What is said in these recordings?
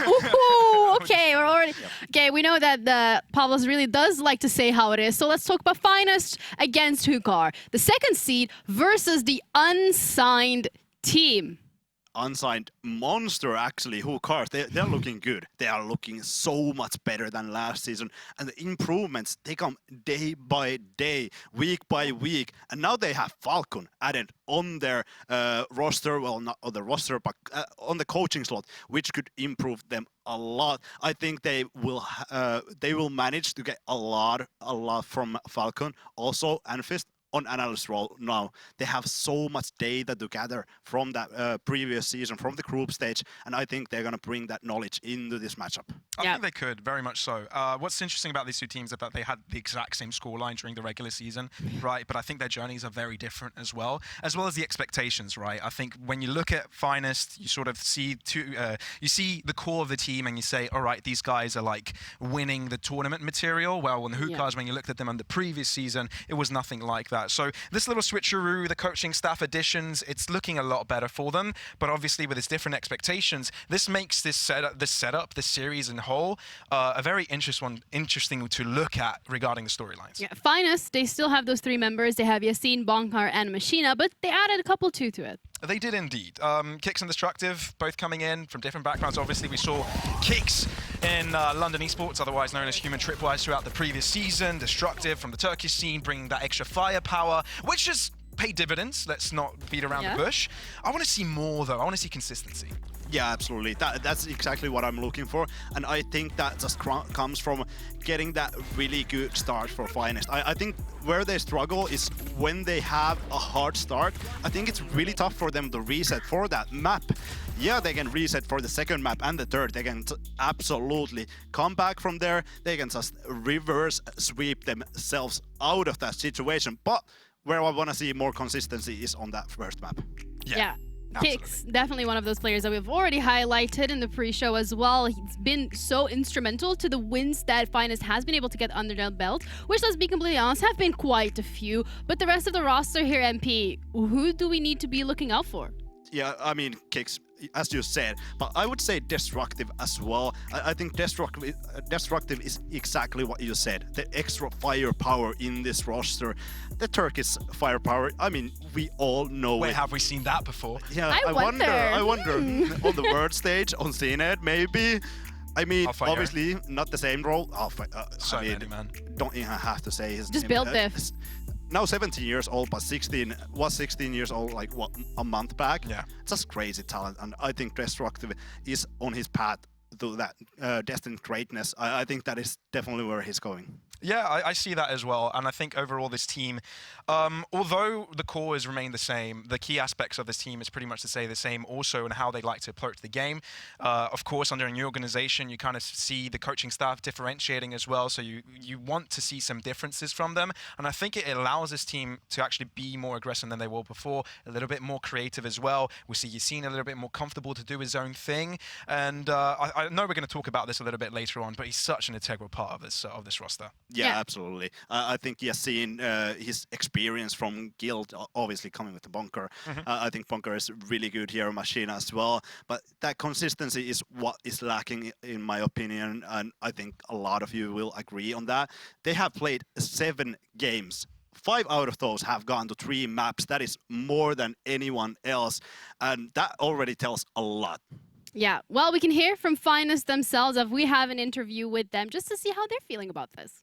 Ooh, okay, we're already okay. We know that the Pavlos really does like to say how it is. So let's talk about Finest against Hukar, the second seed versus the unsigned team. Unsigned monster, actually. Who cares? They're looking good. They are looking so much better than last season, and the improvements, they come day by day, week by week, and now they have Falcon added on their roster. Well, not on the roster, but on the coaching slot, which could improve them a lot. I think they will manage to get a lot from Falcon, also Anfist on analyst role now. They have so much data to gather from that previous season, from the group stage, and I think they're going to bring that knowledge into this matchup. I think they could, very much so. What's interesting about these two teams is that they had the exact same scoreline during the regular season, right? But I think their journeys are very different as well as the expectations, right? I think when you look at Finest, you sort of see you see the core of the team and you say, all right, these guys are like winning the tournament material. Well, when the Hookahs, when you looked at them on the previous season, it was nothing like that. So this little switcheroo, the coaching staff additions, it's looking a lot better for them. But obviously with its different expectations, this makes this setup, this series in whole, a very interesting to look at regarding the storylines. Yeah, Finest, they still have those three members. They have Yasin, Bonkar, and Machina, but they added a couple to it. They did indeed. Kix and Destructive, both coming in from different backgrounds. Obviously, we saw Kix in London Esports, otherwise known as Human Tripwise, throughout the previous season. Destructive from the Turkish scene, bringing that extra firepower, which has paid dividends. Let's not beat around the bush. I want to see more, though. I want to see consistency. Yeah, absolutely. That's exactly what I'm looking for, and I think that just comes from getting that really good start for Finest. I think where they struggle is when they have a hard start. I think it's really tough for them to reset for that map. Yeah, they can reset for the second map and the third. They can absolutely come back from there. They can just reverse sweep themselves out of that situation. But where I want to see more consistency is on that first map. Yeah. Kix, definitely one of those players that we've already highlighted in the pre-show as well. He's been so instrumental to the wins that Finest has been able to get under their belt, which, let's be completely honest, have been quite a few. But the rest of the roster here, MP, who do we need to be looking out for? Yeah, I mean, Kix, as you said, but I would say Destructive as well. I think Destructive is exactly what you said. The extra firepower in this roster. The Turkish firepower, I mean, we all know Where it. have we seen that before? Yeah, I wonder on the world stage, on CNET, maybe. I mean, obviously, not the same role. So many, man. Don't even have to say his name. Just build this. Now 17 years old, but 16 years old like what, a month back. Yeah, just crazy talent, and I think Destructive is on his path to that destined greatness. I think that is definitely where he's going. Yeah, I see that as well. And I think overall this team, although the core has remained the same, the key aspects of this team is pretty much to say the same also in how they like to approach the game. Of course, under a new organization, you kind of see the coaching staff differentiating as well. So you want to see some differences from them. And I think it allows this team to actually be more aggressive than they were before, a little bit more creative as well. We see Yasin a little bit more comfortable to do his own thing. And I know we're going to talk about this a little bit later on, but he's such an integral part of this roster. Yeah, absolutely. I think Yasin, his experience from Guild, obviously coming with the Bunker. I think Bunker is really good here, Machine as well. But that consistency is what is lacking, in my opinion, and I think a lot of you will agree on that. They have played 7 games. 5 out of those have gone to 3 maps. That is more than anyone else, and that already tells a lot. Yeah, well, we can hear from Finest themselves if we have an interview with them just to see how they're feeling about this.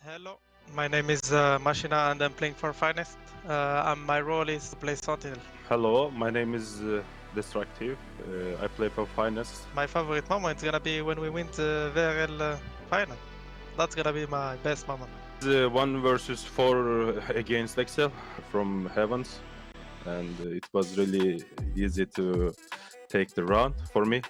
Hello, my name is Machina and I'm playing for Finest. And my role is to play Sentinel. Hello, my name is Destructive. I play for Finest. My favorite moment is gonna be when we win the VRL final. That's gonna be my best moment. 1 versus 4 against Excel from Heavens, and it was really easy to take the round for me.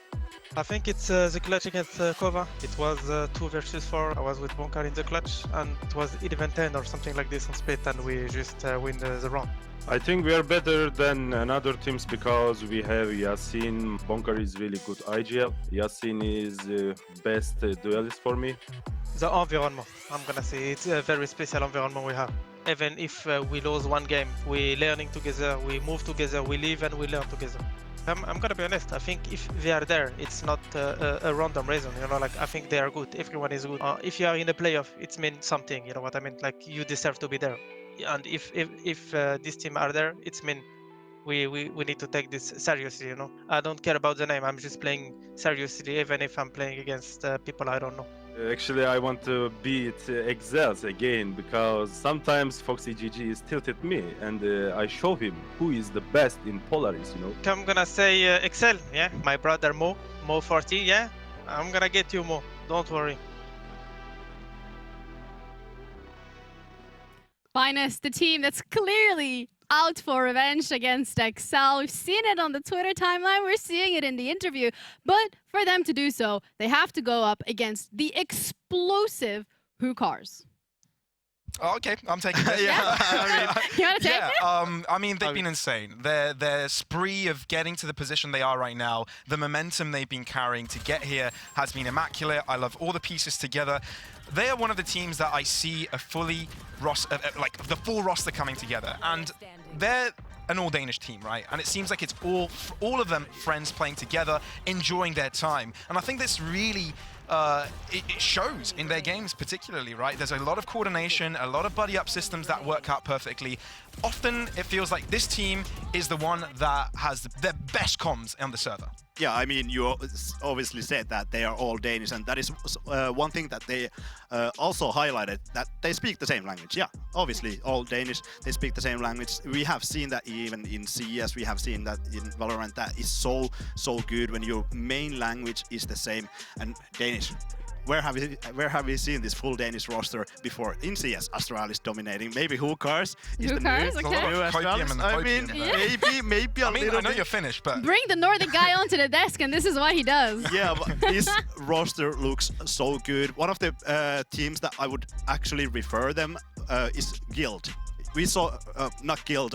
I think it's the clutch against Kova. It was 2 versus 4. I was with Bonkar in the clutch, and it was 11-10 or something like this on split, and we just win the round. I think we are better than another teams because we have Yasin. Bonkar is really good IGL. Yasin is the best duelist for me. The environment, I'm gonna say, it's a very special environment we have. Even if we lose one game, we learning together, we move together, we live and we learn together. I'm gonna be honest. I think if they are there, it's not a random reason. You know, like I think they are good. Everyone is good. If you are in a playoff, it means something. You know what I mean? Like you deserve to be there. And if this team are there, it's mean we need to take this seriously. You know, I don't care about the name. I'm just playing seriously, even if I'm playing against people I don't know. Actually, I want to beat Exels again because sometimes Foxy GG is tilted me, and I show him who is the best in Polaris. You know. I'm gonna say Excel. Yeah, my brother Mo 40. Yeah, I'm gonna get you Mo. Don't worry. Finest, the team that's clearly out for revenge against Excel. We've seen it on the Twitter timeline. We're seeing it in the interview. But for them to do so, they have to go up against the explosive Hookars. Oh, okay, I'm taking it. Yeah. You want to take it? I mean, they've been insane. Their spree of getting to the position they are right now, the momentum they've been carrying to get here has been immaculate. I love all the pieces together. They are one of the teams that I see a fully like the full roster coming together, and they're an all-Danish team, right? And it seems like it's all of them friends playing together, enjoying their time. And I think this really it shows in their games particularly, right? There's a lot of coordination, a lot of buddy-up systems that work out perfectly. Often it feels like this team is the one that has the best comms on the server. Yeah, I mean, you obviously said that they are all Danish, and that is one thing that they also highlighted, that they speak the same language. Yeah, obviously, all Danish, they speak the same language. We have seen that even in CS, we have seen that in VALORANT. That is so good when your main language is the same. And Danish, where have we seen this full Danish roster before? In CS, Astralis dominating. Maybe Hookars is Hookars, the okay. new Astralis. I mean, maybe a little I know bit. you're Finnish, but Bring the Nordic guy onto the desk, and this is what he does. Yeah, but this roster looks so good. One of the teams that I would actually refer them is Guild. We saw, not Guild,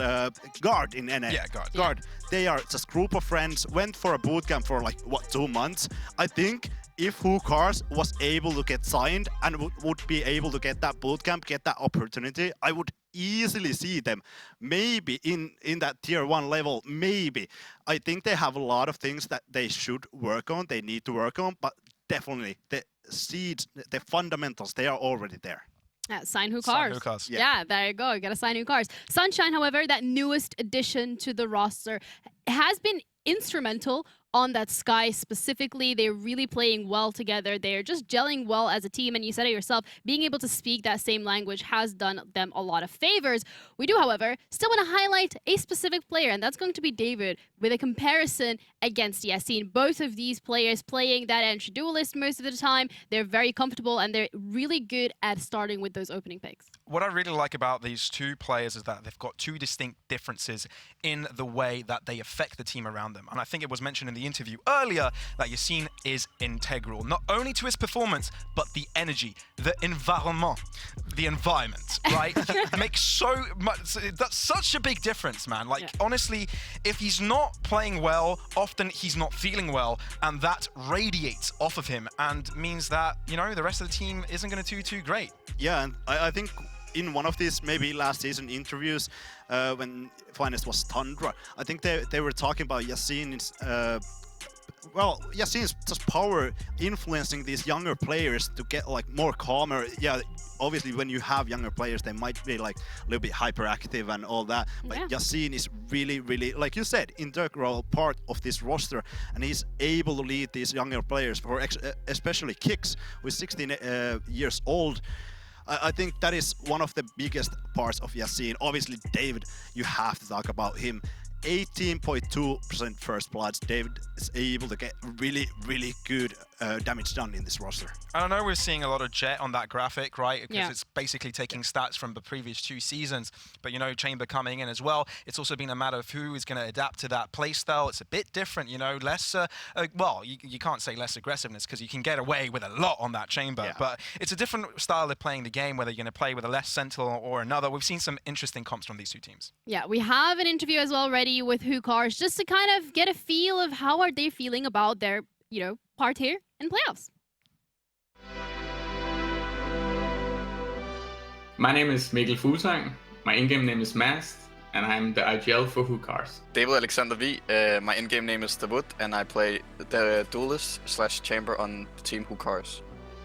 Guard in NA. Yeah, Guard. Guard. They are just a group of friends, went for a bootcamp for like, what, 2 months? I think if Hookars was able to get signed and would be able to get that bootcamp, get that opportunity, I would easily see them maybe in that tier 1 level, maybe. I think they have a lot of things that they should work on, they need to work on, but definitely the seeds, the fundamentals, they are already there. Sign Hookars. Sign Hookars. Yeah, there you go. You gotta sign Hookars. Sunshine, however, that newest addition to the roster, has been instrumental on that Sky specifically. They're really playing well together. They're just gelling well as a team. And you said it yourself, being able to speak that same language has done them a lot of favors. We do, however, still want to highlight a specific player, and that's going to be David, with a comparison against Yasin. Both of these players playing that entry duelist most of the time. They're very comfortable, and they're really good at starting with those opening picks. What I really like about these two players is that they've got two distinct differences in the way that they affect the team around them. And I think it was mentioned in the interview earlier that Yasin is integral, not only to his performance, but the energy, the environment, right? It makes so much, that's such a big difference, man. Like, honestly, if he's not playing well, often he's not feeling well, and that radiates off of him and means that, you know, the rest of the team isn't going to do too great. Yeah, and I think in one of these maybe last season interviews when Finest was Tundra, I think they were talking about Yasin's Yasin's just power influencing these younger players to get like more calmer. Yeah, obviously when you have younger players, they might be like a little bit hyperactive and all that. But Yasin is really, like you said, integral part of this roster, and he's able to lead these younger players, for especially Kicks, who is 16 years old. I think that is one of the biggest parts of Yasin. Obviously, David, you have to talk about him. 18.2% first bloods. David is able to get really good damage done in this roster. And I know we're seeing a lot of Jet on that graphic, right? Because it's basically taking stats from the previous 2 seasons. But, you know, Chamber coming in as well. It's also been a matter of who is going to adapt to that playstyle. It's a bit different, you know, less, well, you can't say less aggressiveness because you can get away with a lot on that Chamber. Yeah. But it's a different style of playing the game, whether you're going to play with a less Sentinel or another. We've seen some interesting comps from these 2 teams. Yeah, we have an interview as well ready with Hookars, just to kind of get a feel of how are they feeling about their, you know, part here in playoffs. My name is Mikkel Fuglsang. My in-game name is Mast, and I'm the IGL for Who Cars. David Alexander V. My in-game name is The Wood, and I play the duelist/chamber on the team Who Cars.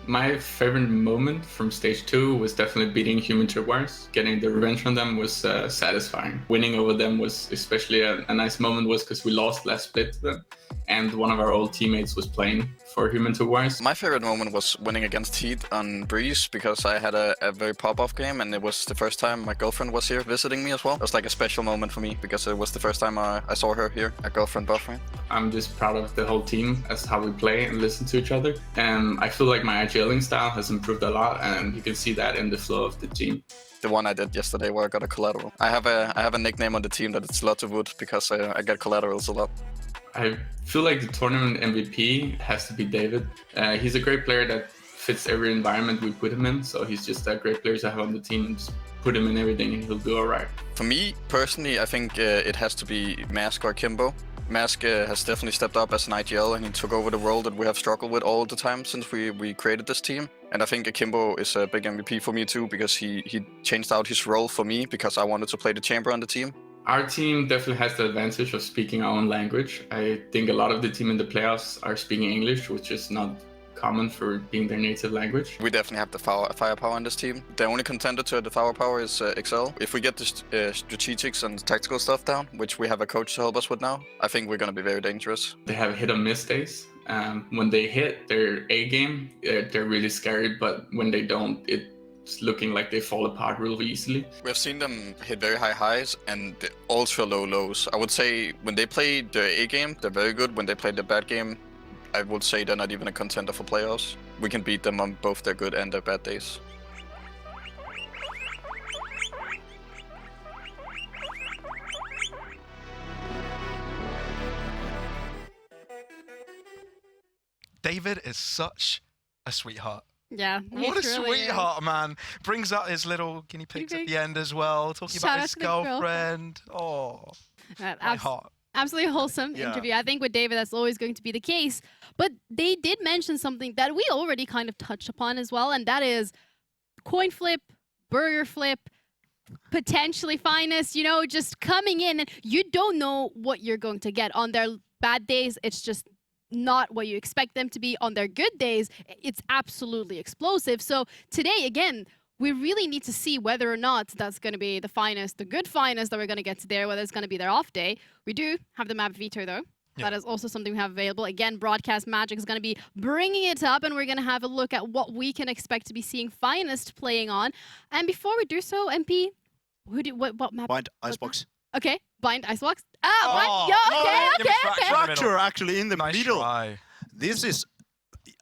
My favorite moment from stage 2 was definitely beating Human Tripwires. Getting the revenge on them was satisfying. Winning over them was especially a nice moment was because we lost last split to them, and one of our old teammates was playing for Human Tripwires. My favorite moment was winning against Heat on Breeze because I had a very pop-off game, and it was the first time my girlfriend was here visiting me as well. It was like a special moment for me because it was the first time I saw her here, a girlfriend buffering. I'm just proud of the whole team as how we play and listen to each other. And I feel like my IGLing style has improved a lot, and you can see that in the flow of the team. The one I did yesterday where I got a collateral. I have a nickname on the team that it's Lots of Wood because I get collaterals a lot. I feel like the tournament MVP has to be David. He's a great player that fits every environment we put him in, so he's just a great player to have on the team and just put him in everything and he'll do alright. For me, personally, I think it has to be Mask or Kimbo. Mask has definitely stepped up as an IGL, and he took over the role that we have struggled with all the time since we created this team. And I think Akimbo is a big MVP for me too, because he changed out his role for me because I wanted to play the chamber on the team. Our team definitely has the advantage of speaking our own language. I think a lot of the team in the playoffs are speaking English, which is not common for being their native language. We definitely have the firepower on this team. The only contender to the firepower is Excel. If we get the strategics and tactical stuff down, which we have a coach to help us with now, I think we're going to be very dangerous. They have hit or miss days. When they hit their A game, they're really scary, but when they don't, it's looking like they fall apart real easily. We've seen them hit very high highs and ultra low lows. I would say when they play the A game, they're very good. When they play the bad game, I would say they're not even a contender for playoffs. We can beat them on both their good and their bad days. David is such a sweetheart. Yeah, What a sweetheart, man. Brings out his little guinea pigs at the end as well, talking Shout about out his to the girlfriend. girlfriend. Oh, my heart. Absolutely wholesome interview. I think with David, that's always going to be the case. But they did mention something that we already kind of touched upon as well, and that is coin flip, burger flip, potentially Finest, you know, just coming in, and you don't know what you're going to get. On their bad days, it's just not what you expect them to be. On their good days, it's absolutely explosive. So today, again, we really need to see whether or not that's going to be the Finest, the good Finest that we're going to get to there, whether it's going to be their off day. We do have the map veto, though. Yeah. That is also something we have available. Again, Broadcast Magic is going to be bringing it up, and we're going to have a look at what we can expect to be seeing Finest playing on. And before we do so, MP, what map? Bind Icebox. Okay, Bind Icebox. What? Yeah, okay. Fracture actually in the middle. Try. This is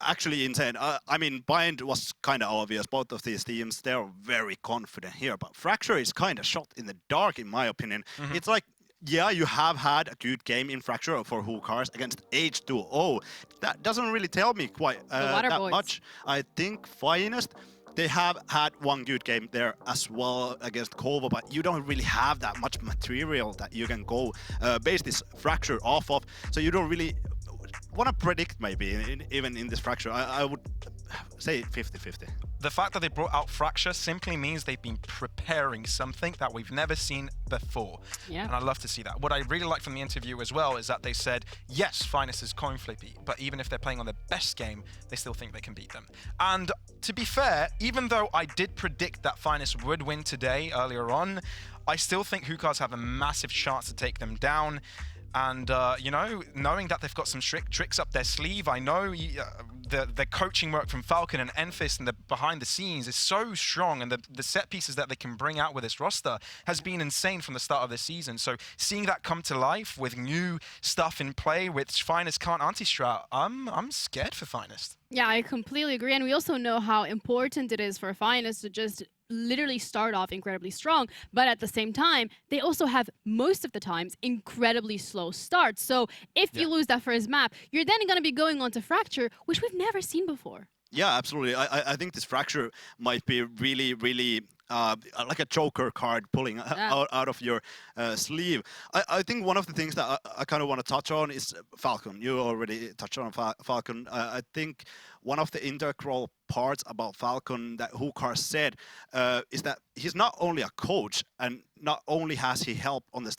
actually insane. I mean, Bind was kind of obvious. Both of these teams, they're very confident here. But Fracture is kind of shot in the dark, in my opinion. It's like, yeah, you have had a good game in Fracture for Who Cars against H2O. That doesn't really tell me quite that much. I think Finest, they have had one good game there as well against Kovo, but you don't really have that much material that you can go base this Fracture off of. So you don't really want to predict maybe, even in this Fracture. I would say 50-50. The fact that they brought out Fracture simply means they've been preparing something that we've never seen before. Yeah. And I love to see that. What I really like from the interview as well is that they said, yes, Finest is coin flippy, but even if they're playing on their best game, they still think they can beat them. And to be fair, even though I did predict that Finest would win today earlier on, I still think Hookahs have a massive chance to take them down. And, you know, knowing that they've got some tricks up their sleeve, I know the coaching work from Falcon and Enfys and the behind the scenes is so strong, and the set pieces that they can bring out with this roster has been insane from the start of the season. So seeing that come to life with new stuff in play, which Finest can't anti-strat, I'm scared for Finest. Yeah, I completely agree. And we also know how important it is for Finest to just literally start off incredibly strong, but at the same time, they also have most of the times incredibly slow starts. So if you lose that first map, you're then going to be going on to Fracture, which we've never seen before. Yeah, absolutely. I think this Fracture might be really, really like a joker card pulling out of your sleeve. I think one of the things that I kind of want to touch on is Falcon. You already touched on Falcon. I think one of the integral parts about Falcon that Hukar said is that he's not only a coach and not only has he help on the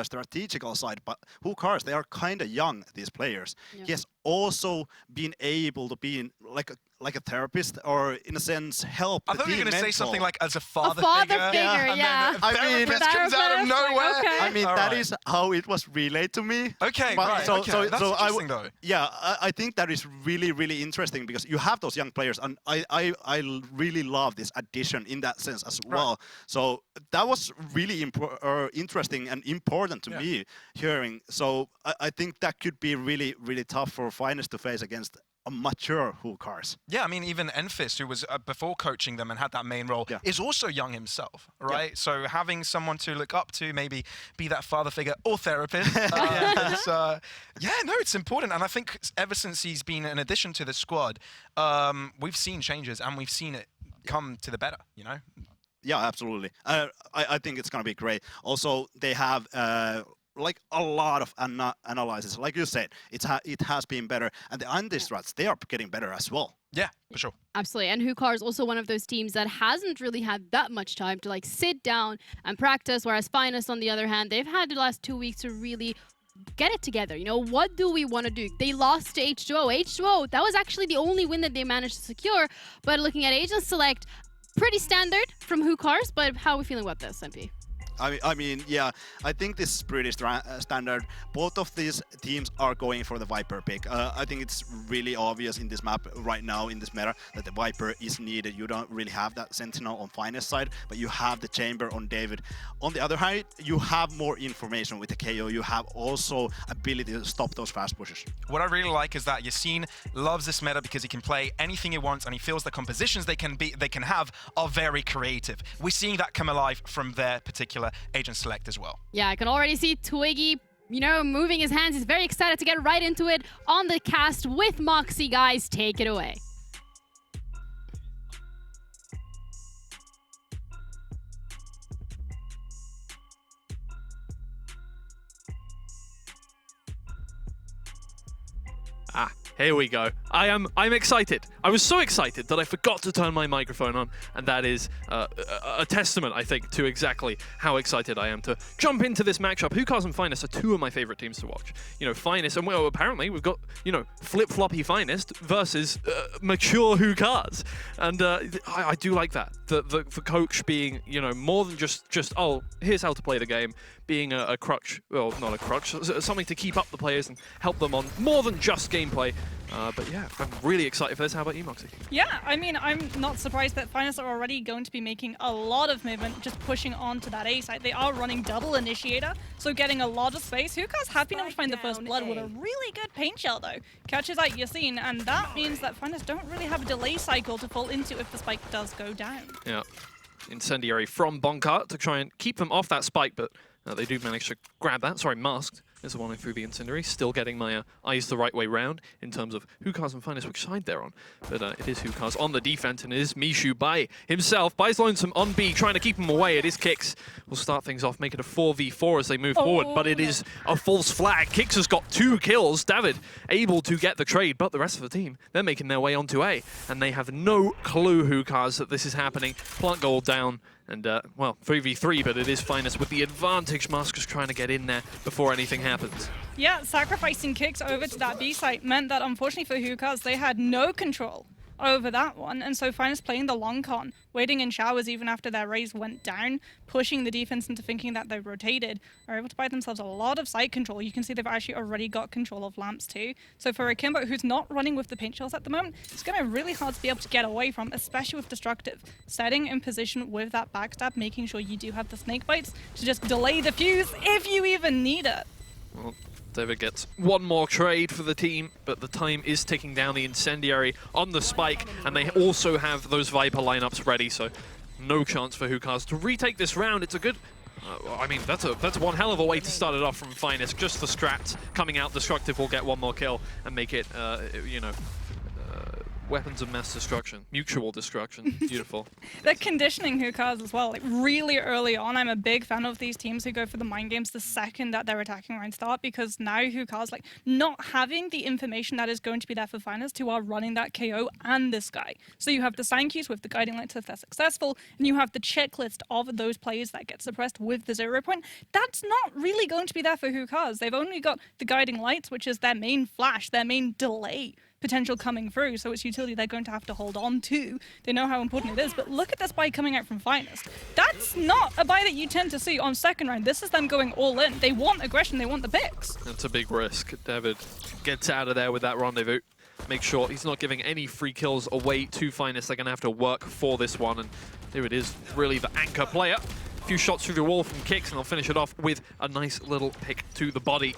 strategical side, but Hukars, they are kind of young, these players. Yeah. He has also been able to be in, like a therapist, or in a sense help I the thought you were team going to say something mental. like as a father figure, and yeah. then I a mean- therapist comes out of Therapist, like, nowhere. okay. I mean, All that right. is how it was relayed to me. Okay, But right. so- okay. so- That's so I interesting, though. Yeah, I think that is really, really interesting because you have those young players, and I really love this addition in that sense as well. So that was really interesting and important to me hearing. So I think that could be really, really tough for Finest to face against a mature Hukars. Yeah, I mean, even Enfist, who was before coaching them and had that main role, is also young himself, right? So having someone to look up to, maybe be that father figure or therapist, it's important. And I think ever since he's been an addition to the squad, we've seen changes and we've seen it come to the better, you know? Yeah, absolutely. I think it's going to be great. Also, they have like a lot of analysis. Like you said, it has been better. And the anti-strats, they are getting better as well. Yeah, for sure. Absolutely. And Hukar is also one of those teams that hasn't really had that much time to like sit down and practice, whereas Finest, on the other hand, they've had the last 2 weeks to really get it together. You know, what do we want to do? They lost to H2O. H2O, that was actually the only win that they managed to secure. But looking at Agent Select, pretty standard from Hukars, but how are we feeling about this, MP? I mean, yeah, I think this is pretty standard. Both of these teams are going for the Viper pick. I think it's really obvious in this map right now, in this meta, that the Viper is needed. You don't really have that Sentinel on Finest side, but you have the Chamber on David. On the other hand, you have more information with the KO. You have also ability to stop those fast pushes. What I really like is that Yassine loves this meta because he can play anything he wants, and he feels the compositions they can have are very creative. We're seeing that come alive from their particular Agent Select as well. Yeah, I can already see Twiggy, you know, moving his hands. He's very excited to get right into it on the cast with Moxie. Guys, take it away. Here we go. I'm excited. I was so excited that I forgot to turn my microphone on, and that is a testament, I think, to exactly how excited I am to jump into this matchup. Hukars and Finest are two of my favorite teams to watch. You know, Finest, and well, apparently we've got, you know, flip-floppy Finest versus mature Hukars, and I do like that. The coach being, you know, more than just oh, here's how to play the game, being a crutch, well, not a crutch, something to keep up the players and help them on more than just gameplay. But yeah, I'm really excited for this. How about you, Moxie? Yeah, I mean, I'm not surprised that Finest are already going to be making a lot of movement, just pushing on to that A site. They are running double initiator, so getting a lot of space. Hukars have been able to find the first blood with a really good paint shell, though. Catches out Yassine, and that means that Finest don't really have a delay cycle to fall into if the spike does go down. Yeah. Incendiary from Bonkart to try and keep them off that spike, but they do manage to grab that. Sorry, Masked is the one through the Incendiary. Still getting my eyes the right way round in terms of Hukars and Finest, which side they're on. But it is Hukars on the defense, and it is Mishu by himself. Buys Lonesome on B, trying to keep him away. It is Kix. Will start things off, make it a 4v4 as they move forward, but it is a false flag. Kix has got 2 kills. David able to get the trade, but the rest of the team, they're making their way onto A, and they have no clue, Hukars, that this is happening. Plant goal down. And, well, 3v3, but it is Finest with the advantage. Mask is trying to get in there before anything happens. Yeah, sacrificing Kicks over to that B site meant that, unfortunately for Hukars, they had no control over that one, and so Finest playing the long con, waiting in showers even after their raise went down, pushing the defense into thinking that they rotated, are able to buy themselves a lot of site control. You can see they've actually already got control of lamps too. So for Akimbo, who's not running with the paint shells at the moment, it's going to be really hard to be able to get away from, especially with Destructive. Setting in position with that backstab, making sure you do have the snake bites to just delay the fuse if you even need it. Well, David gets one more trade for the team, but the time is ticking down. The Incendiary on the spike, and they also have those Viper lineups ready, so no chance for Hukars to retake this round. It's a good... I mean, that's one hell of a way to start it off from Finest. Just the strats coming out. Destructive will get one more kill and make it, you know, weapons of mass destruction, mutual destruction. Beautiful. They're conditioning Hookahs as well. Like really early on, I'm a big fan of these teams who go for the mind games the second that their attacking round start, because now Hookahs, like, not having the information that is going to be there for Finest, who are running that KO and this guy. So you have the sign cues with the guiding lights if they're successful, and you have the checklist of those players that get suppressed with the 0 point. That's not really going to be there for Hookahs. They've only got the guiding lights, which is their main flash, their main delay potential coming through, so it's utility they're going to have to hold on to. They know how important it is, but look at this buy coming out from Finest. That's not a buy that you tend to see on second round. This is them going all in. They want aggression, they want the picks. That's a big risk. David gets out of there with that rendezvous. Make sure he's not giving any free kills away to Finest. They're going to have to work for this one, and here it is, really the anchor player. A few shots through the wall from Kicks, and they'll finish it off with a nice little pick to the body.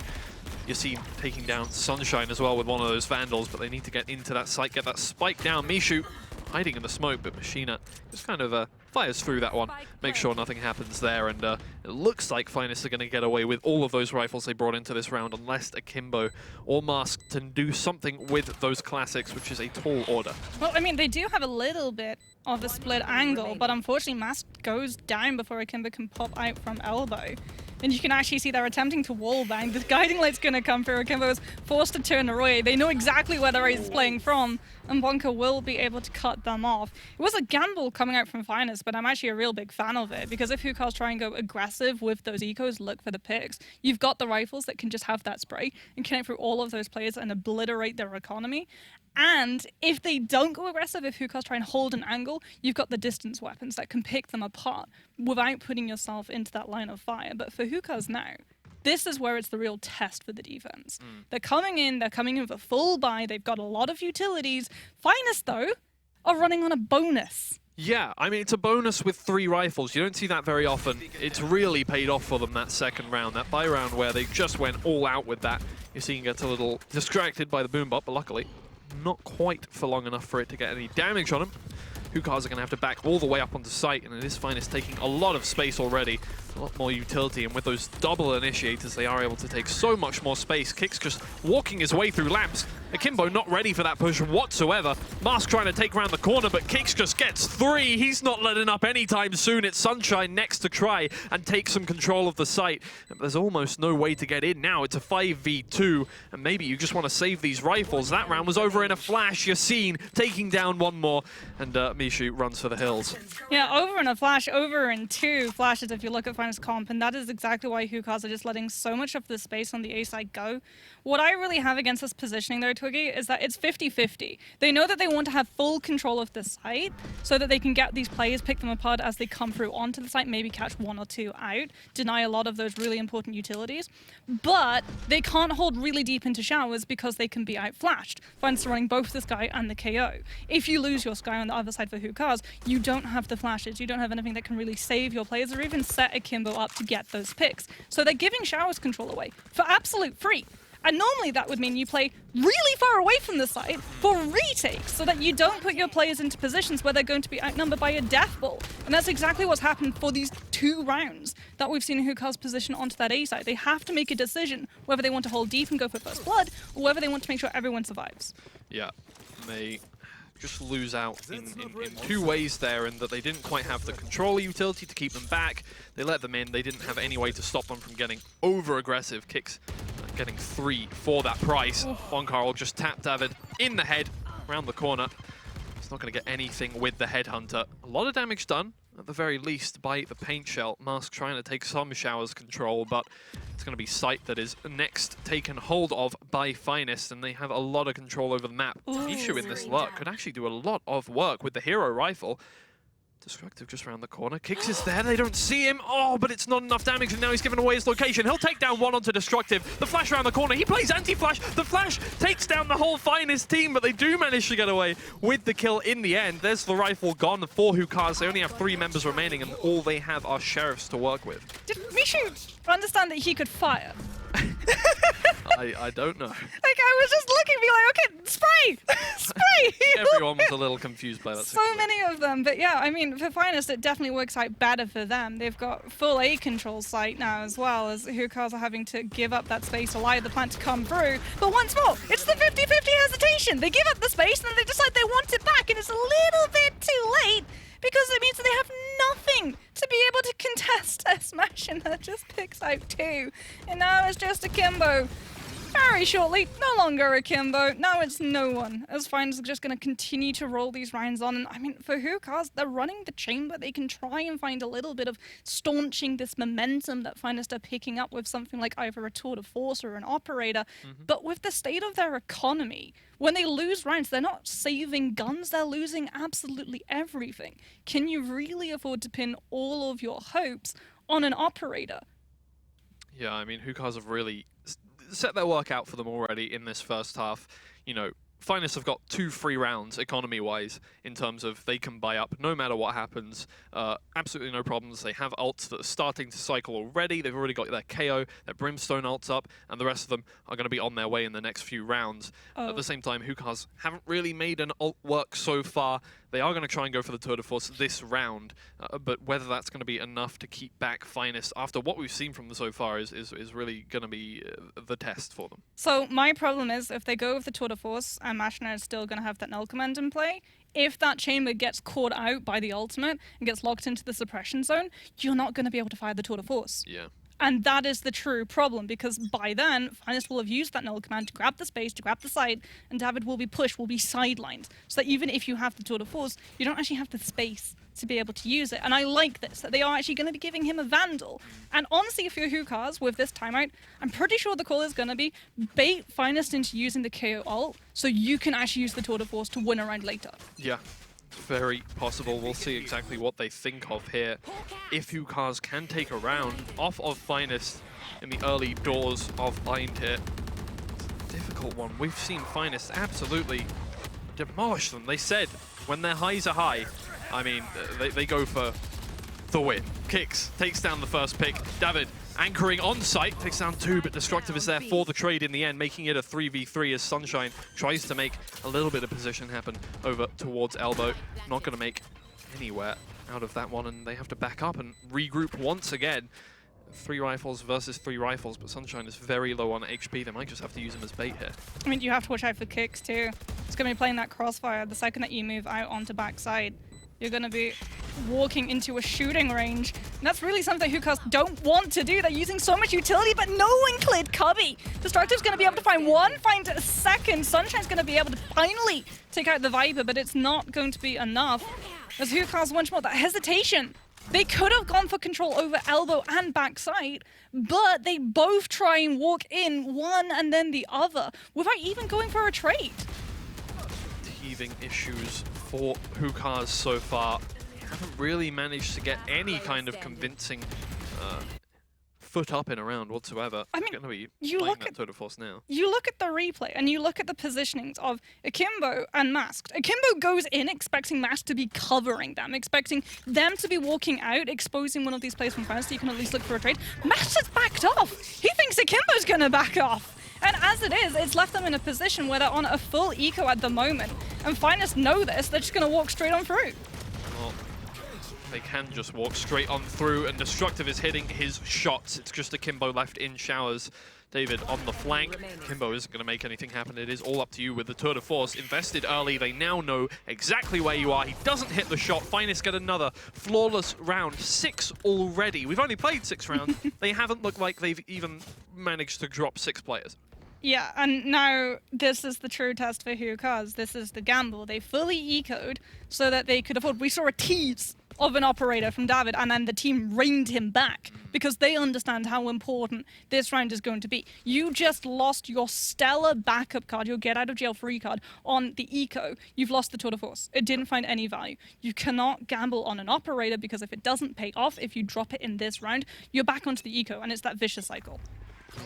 You see him taking down Sunshine as well with one of those Vandals, but they need to get into that site, get that spike down. Mishu hiding in the smoke, but Machina just kind of fires through that one, make sure nothing happens there, and it looks like Finest are going to get away with all of those rifles they brought into this round, unless Akimbo or Mask can do something with those classics, which is a tall order. Well, I mean, they do have a little bit of a split angle, but unfortunately Mask goes down before Akimbo can pop out from elbow. And you can actually see they're attempting to wallbang. The guiding light's going to come through. Akimbo is forced to turn away. They know exactly where the race is playing from, and Bonka will be able to cut them off. It was a gamble coming out from Finest, but I'm actually a real big fan of it, because if Hookahs try and go aggressive with those ecos, look for the picks, you've got the rifles that can just have that spray and connect through all of those players and obliterate their economy. And if they don't go aggressive, if Hookahs try and hold an angle, you've got the distance weapons that can pick them apart without putting yourself into that line of fire. But for Hookahs now, this is where it's the real test for the defense. They're coming in with a full buy, they've got a lot of utilities. Finest, though, are running on a bonus. Yeah, I mean, it's a bonus with 3 rifles. You don't see that very often. It's really paid off for them that second round, that buy round where they just went all out with that. You see him get a little distracted by the boom bot, but luckily not quite for long enough for it to get any damage on him. Hookahs are going to have to back all the way up onto site, and it is Finest taking a lot of space already. A lot more utility, and with those double initiators, they are able to take so much more space. Kicks just walking his way through lamps. Akimbo not ready for that push whatsoever. Mask trying to take around the corner, but Kicks just gets 3. He's not letting up anytime soon. It's Sunshine next to try and take some control of the site. There's almost no way to get in now. It's a 5v2, and maybe you just want to save these rifles. That round was over in a flash. Yassine taking down one more, and Mishu runs for the hills. Yeah, over in a flash, over in 2 flashes if you look at Finest comp, and that is exactly why Hookahs are just letting so much of the space on the A side go. What I really have against this positioning there, Twiggy, is that it's 50-50. They know that they want to have full control of the site so that they can get these players, pick them apart as they come through onto the site, maybe catch 1 or 2 out, deny a lot of those really important utilities. But they can't hold really deep into showers because they can be outflashed. Finest running both the Sky and the KO. If you lose your Sky on the other side for Hookahs, you don't have the flashes, you don't have anything that can really save your players or even set Akimbo up to get those picks. So they're giving showers control away for absolute free. And normally that would mean you play really far away from the site for retakes so that you don't put your players into positions where they're going to be outnumbered by a death ball. And that's exactly what's happened for these 2 rounds that we've seen Hookahs position onto that A side. They have to make a decision whether they want to hold deep and go for first blood or whether they want to make sure everyone survives. Yeah, they just lose out in 2 ways there, in that they didn't quite have the controller utility to keep them back. They let them in. They didn't have any way to stop them from getting over-aggressive. Kicks getting 3 for that price. Bonkar will just tap David in the head, around the corner. He's not going to get anything with the Headhunter. A lot of damage done, at the very least, by the paint shell. Mask trying to take some showers control, but it's going to be Sight that is next taken hold of by Finest, and they have a lot of control over the map. Mishu in this luck could actually do a lot of work with the hero rifle. Destructive just around the corner. Kicks is there. They don't see him. Oh, but it's not enough damage, and now he's given away his location. He'll take down 1 onto Destructive. The flash around the corner. He plays anti-flash. The flash takes down the whole Finest team, but they do manage to get away with the kill in the end. There's the rifle gone. The 4 Hookahs. They only have 3 members remaining, and all they have are sheriffs to work with. Did Mishu understand that he could fire? I don't know. Like, I was just looking, being like, okay, spray! Spray! Everyone was a little confused by that. So many of them, but yeah, I mean, for Finest, it definitely works out better for them. They've got full A control site now, as well as Hookahs are having to give up that space, allow the plant to come through. But once more, it's the 50-50 hesitation. They give up the space, and then they decide they want it back, and it's a little bit too late, because it means that they have nothing to be able to contest a smash, and that just picks out 2. And now it's just Akimbo. Very shortly, no longer Akimbo, now it's no one, as Finest are just going to continue to roll these rounds on. And I mean, for Hookahs, they're running the chamber. They can try and find a little bit of staunching this momentum that Finest are picking up with something like either a tour de force or an operator. But with the state of their economy, when they lose rounds, they're not saving guns, they're losing absolutely everything. Can you really afford to pin all of your hopes on an operator? Yeah, I mean, Hookahs have really set their work out for them already in this first half. You know, Finest have got 2 free rounds economy-wise in terms of they can buy up no matter what happens. Absolutely no problems. They have ults that are starting to cycle already. They've already got their KO, their Brimstone ults up, and the rest of them are going to be on their way in the next few rounds. At the same time, Hookahs haven't really made an ult work so far. They are going to try and go for the Tour de Force this round, but whether that's going to be enough to keep back Finest after what we've seen from them so far is really going to be the test for them. So my problem is, if they go with the Tour de Force, and Mashner is still going to have that null command in play, if that chamber gets caught out by the ultimate and gets locked into the suppression zone, you're not going to be able to fire the Tour de Force. Yeah. And that is the true problem, because by then, Finest will have used that null command to grab the space, to grab the site, and David will be pushed, will be sidelined. So that even if you have the Tour de Force, you don't actually have the space to be able to use it. And I like this, that they are actually going to be giving him a Vandal. And honestly, if you're Hookahs with this timeout, I'm pretty sure the call is going to be bait Finest into using the KO ult, so you can actually use the Tour de Force to win a round later. Yeah. Very possible. We'll see exactly what they think of here. If Hookahs can take a round off of Finest in the early doors of Bind here, it's a difficult one. We've seen Finest absolutely demolish them. They said when their highs are high, I mean, they go for the win. Kicks, takes down the first pick. David anchoring on site, takes down 2, but Destructive is there for the trade in the end, making it a 3v3 as Sunshine tries to make a little bit of position happen over towards Elbow. Not going to make anywhere out of that one, and they have to back up and regroup once again. 3 rifles versus 3 rifles, but Sunshine is very low on HP. They might just have to use him as bait here. I mean, you have to watch out for Kicks too. It's going to be playing that crossfire. The second that you move out onto backside, you're going to be walking into a shooting range. And that's really something Hookahs don't want to do. They're using so much utility, but no one cleared Cubby. Destructive's going to be able to find 1, find a second. Sunshine's going to be able to finally take out the Viper, but it's not going to be enough. As Hookahs once more, that hesitation. They could have gone for control over Elbow and backside, but they both try and walk in one and then the other without even going for a trade. Teething issues for Hookahs so far. Haven't really managed to get any kind of convincing foot up in a round whatsoever. I mean, going to be you playing look that at Tour de Force now. You look at the replay and you look at the positionings of Akimbo and Masked. Akimbo goes in expecting Masked to be covering them, expecting them to be walking out, exposing one of these players from France so you can at least look for a trade. Masked has backed off. He thinks Akimbo's going to back off. And as it is, it's left them in a position where they're on a full eco at the moment. And Finest know this, they're just going to walk straight on through. Well, they can just walk straight on through, and Destructive is hitting his shots. It's just Akimbo left in showers. David on the flank. Akimbo isn't going to make anything happen. It is all up to you with the Tour de Force. Invested early, they now know exactly where you are. He doesn't hit the shot. Finest get another flawless round. 6 already. We've only played 6 rounds. They haven't looked like they've even managed to drop 6 players. Yeah, and now this is the true test for Hookahs. This is the gamble. They fully ecoed so that they could afford. We saw a tease of an operator from David, and then the team reined him back because they understand how important this round is going to be. You just lost your stellar backup card, your get out of jail free card on the eco. You've lost the Tour de Force. It didn't find any value. You cannot gamble on an operator because if it doesn't pay off, if you drop it in this round, you're back onto the eco, and it's that vicious cycle.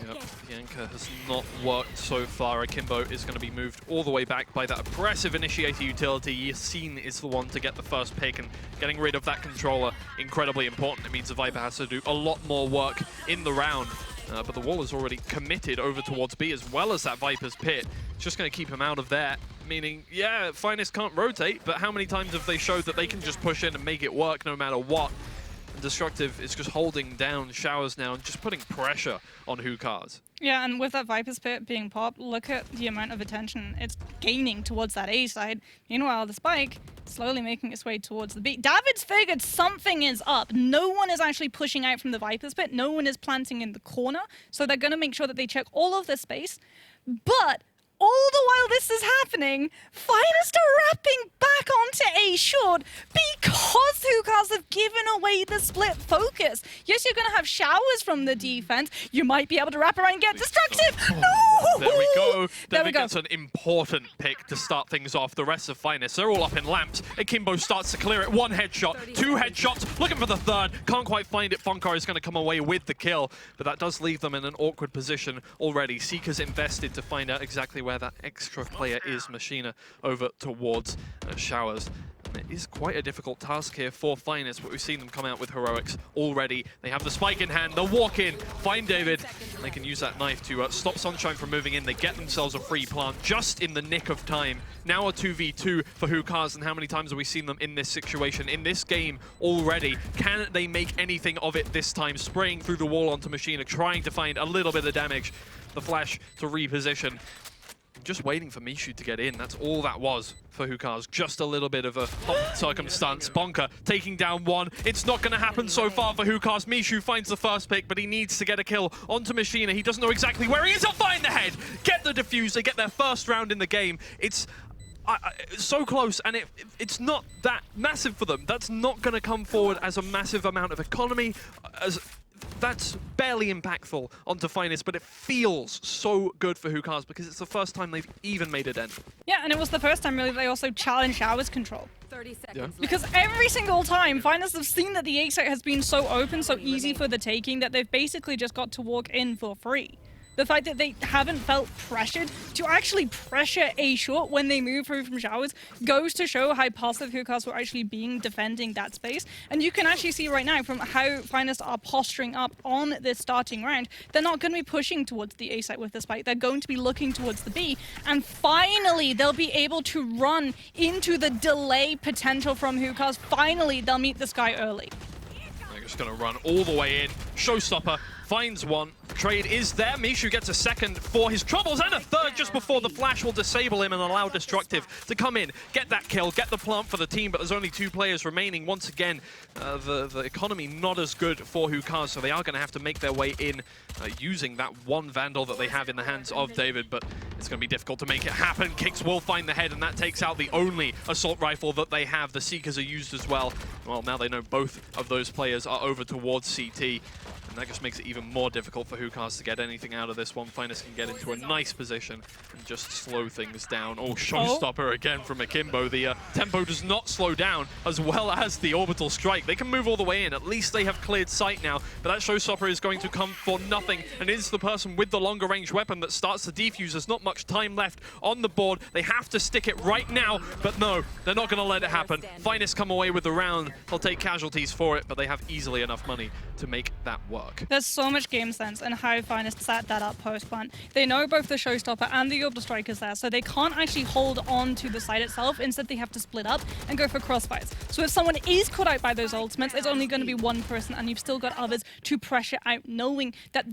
Yep, the anchor has not worked so far. Akimbo is going to be moved all the way back by that aggressive initiator utility. Yassine is the one to get the first pick, and getting rid of that controller, incredibly important. It means the Viper has to do a lot more work in the round. but the wall is already committed over towards B as well as that Viper's Pit. It's just going to keep him out of there, meaning, yeah, Finest can't rotate, but how many times have they showed that they can just push in and make it work no matter what? And Destructive is just holding down Showers now and just putting pressure on Hookahs. Yeah, and with that Viper's Pit being popped, look at the amount of attention it's gaining towards that A side. Meanwhile, the Spike slowly making its way towards the B. David's figured something is up. No one is actually pushing out from the Viper's Pit. No one is planting in the corner. So they're going to make sure that they check all of this space. But all the while this is happening, Finest are wrapping back onto A short because Hookahs have given away the split focus. Yes, you're going to have Showers from the defense. You might be able to wrap around and get Destructive. No! There we go. There we David go. gets an important pick to start things off. The rest of Finest, they're all up in lamps. Akimbo starts to clear it. 1 headshot, 2 headshots, looking for the third. Can't quite find it. Funkar is going to come away with the kill, but that does leave them in an awkward position already. Seeker's invested to find out exactly where that extra player is. Machina over towards Showers. And it is quite a difficult task here for Finest, but we've seen them come out with heroics already. They have the spike in hand, they'll walk in, find David. They can use that knife to stop Sunshine from moving in. They get themselves a free plant just in the nick of time. Now a 2v2 for Hookahs, and how many times have we seen them in this situation, in this game already? Can they make anything of it this time? Spraying through the wall onto Machina, trying to find a little bit of damage. The flash to reposition. Just waiting for Mishu to get in. That's all that was for Hookahs. Just a little bit of a circumstance. Bonker taking down one. It's not going to happen so far for Hookahs. Mishu finds the first pick, but he needs to get a kill onto Machina. He doesn't know exactly where he is. He'll find the head. Get the defuse. They get their first round in the game. It's so close, and it's not that massive for them. That's not going to come forward as a massive amount of economy. That's barely impactful onto Finest, but it feels so good for Hookahs because it's the first time they've even made a dent. Yeah, and it was the first time really they also challenged Showers control. 30 seconds Because every single time, Finest have seen that the A site has been so open, so easy for the taking, that they've basically just got to walk in for free. The fact that they haven't felt pressured to actually pressure A short when they move through from Showers goes to show how passive Hookahs were actually being defending that space. And you can actually see right now from how Finest are posturing up on this starting round, they're not going to be pushing towards the A site with the spike. They're going to be looking towards the B. And finally, they'll be able to run into the delay potential from Hookahs. Finally, they'll meet this guy early. They're just going to run all the way in. Showstopper finds one. Trade is there. Mishu gets a second for his troubles and a third just before the flash will disable him and allow Destructive to come in, get that kill, get the plant for the team, but there's only 2 players remaining. Once again, the economy not as good for Hookahs, so they are going to have to make their way in using that one Vandal that they have in the hands of David, but it's going to be difficult to make it happen. Kicks will find the head, and that takes out the only assault rifle that they have. The Seekers are used as well. Well, now they know both of those players are over towards CT. And that just makes it even more difficult for Hookahs to get anything out of this one. Finest can get into a nice position and just slow things down. Oh, Showstopper again from Akimbo. The tempo does not slow down, as well as the orbital strike. They can move all the way in. At least they have cleared sight now. But that Showstopper is going to come for nothing. And it's the person with the longer range weapon that starts to defuse. There's not much time left on the board. They have to stick it right now. But no, they're not going to let it happen. Finest come away with the round. They'll take casualties for it, but they have easily enough money to make that work. There's so much game sense in how Finest set that up post-plant. They know both the Showstopper and the Orbital Strike is there, so they can't actually hold on to the site itself. Instead, they have to split up and go for crossfires. So if someone is caught out by those ultimates, it's only going to be one person, and you've still got others to pressure out, knowing that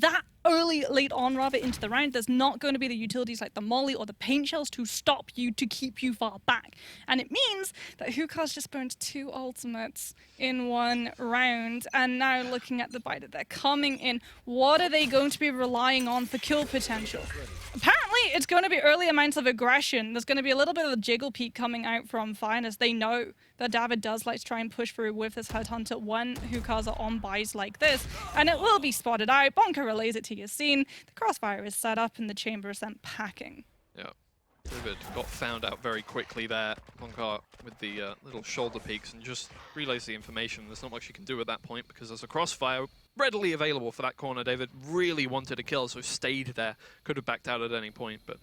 late on rather into the round, there's not going to be the utilities like the molly or the paint shells to stop you, to keep you far back. And it means that Hookahs just burned 2 ultimates in 1 round, and now looking at the bite that they're coming in, what are they going to be relying on for kill potential? Apparently, it's going to be early amounts of aggression. There's going to be a little bit of a jiggle peak coming out from Finest. They know that David does like to try and push through with this Headhunter when Hookahs are on buys like this, and it will be spotted out. Bonker relays it to your scene. The crossfire is set up and the chamber is sent packing. Yeah, David got found out very quickly there. Bonkar with the little shoulder peaks and just relays the information. There's not much you can do at that point because there's a crossfire readily available for that corner. David really wanted a kill, so stayed there. Could have backed out at any point, but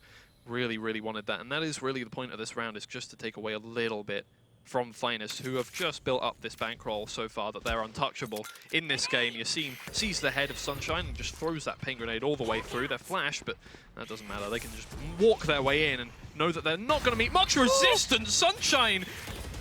really, really wanted that. And that is really the point of this round, is just to take away a little bit from Finest, who have just built up this bankroll so far that they're untouchable in this game. Yassine sees the head of Sunshine and just throws that pain grenade all the way through. They're flash, but that doesn't matter. They can just walk their way in and know that they're not going to meet much resistance. Sunshine,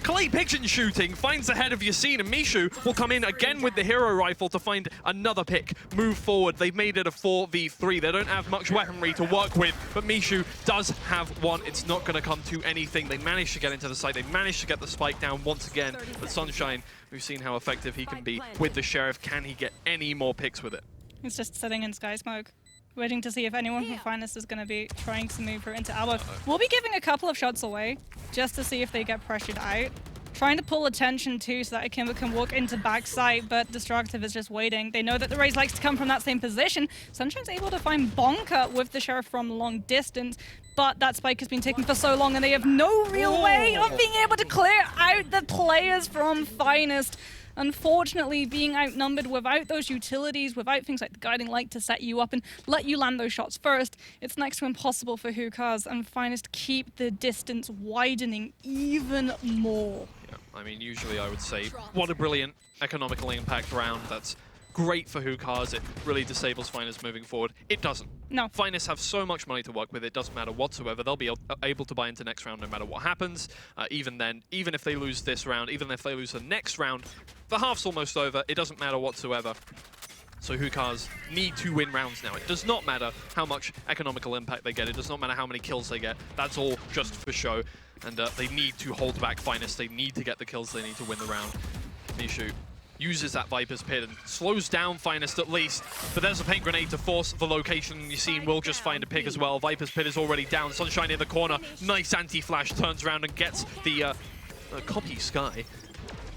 clay pigeon shooting, finds the head of Yassine, and Mishu will come in again with the hero rifle to find another pick. Move forward. They've made it a 4v3. They don't have much weaponry to work with, but Mishu does have one. It's not going to come to anything. They managed to get into the site. They managed to get the spike down once again. But Sunshine, we've seen how effective he can be with the Sheriff. Can he get any more picks with it? He's just sitting in Sky Smoke, waiting to see if anyone from Finest is going to be trying to move her into Albo. We'll be giving a couple of shots away just to see if they get pressured out. Trying to pull attention too so that Akimbo can walk into backside, but Destructive is just waiting. They know that the Raze likes to come from that same position. Sunshine's able to find Bonka with the Sheriff from long distance, but that spike has been taken for so long and they have no real way of being able to clear out the players from Finest. Unfortunately, being outnumbered without those utilities, without things like the guiding light to set you up and let you land those shots first, it's next to impossible for Hookahs and Finest keep the distance widening even more. Yeah, I mean, usually I would say, what a brilliant economical impact round. That's great for Hookahs. It really disables Finest moving forward. It doesn't. No. Finest have so much money to work with, it doesn't matter whatsoever. They'll be able to buy into next round no matter what happens. Even then, even if they lose this round, even if they lose the next round, the half's almost over. It doesn't matter whatsoever. So Hookahs need to win rounds now. It does not matter how much economical impact they get. It does not matter how many kills they get. That's all just for show. And they need to hold back Finest. They need to get the kills. They need to win the round. Mishu uses that Viper's Pit and slows down Finest at least. But there's a paint grenade to force the location. Yassine will just find a pick as well. Viper's Pit is already down. Sunshine in the corner. Nice anti-flash. Turns around and gets the copy Sky.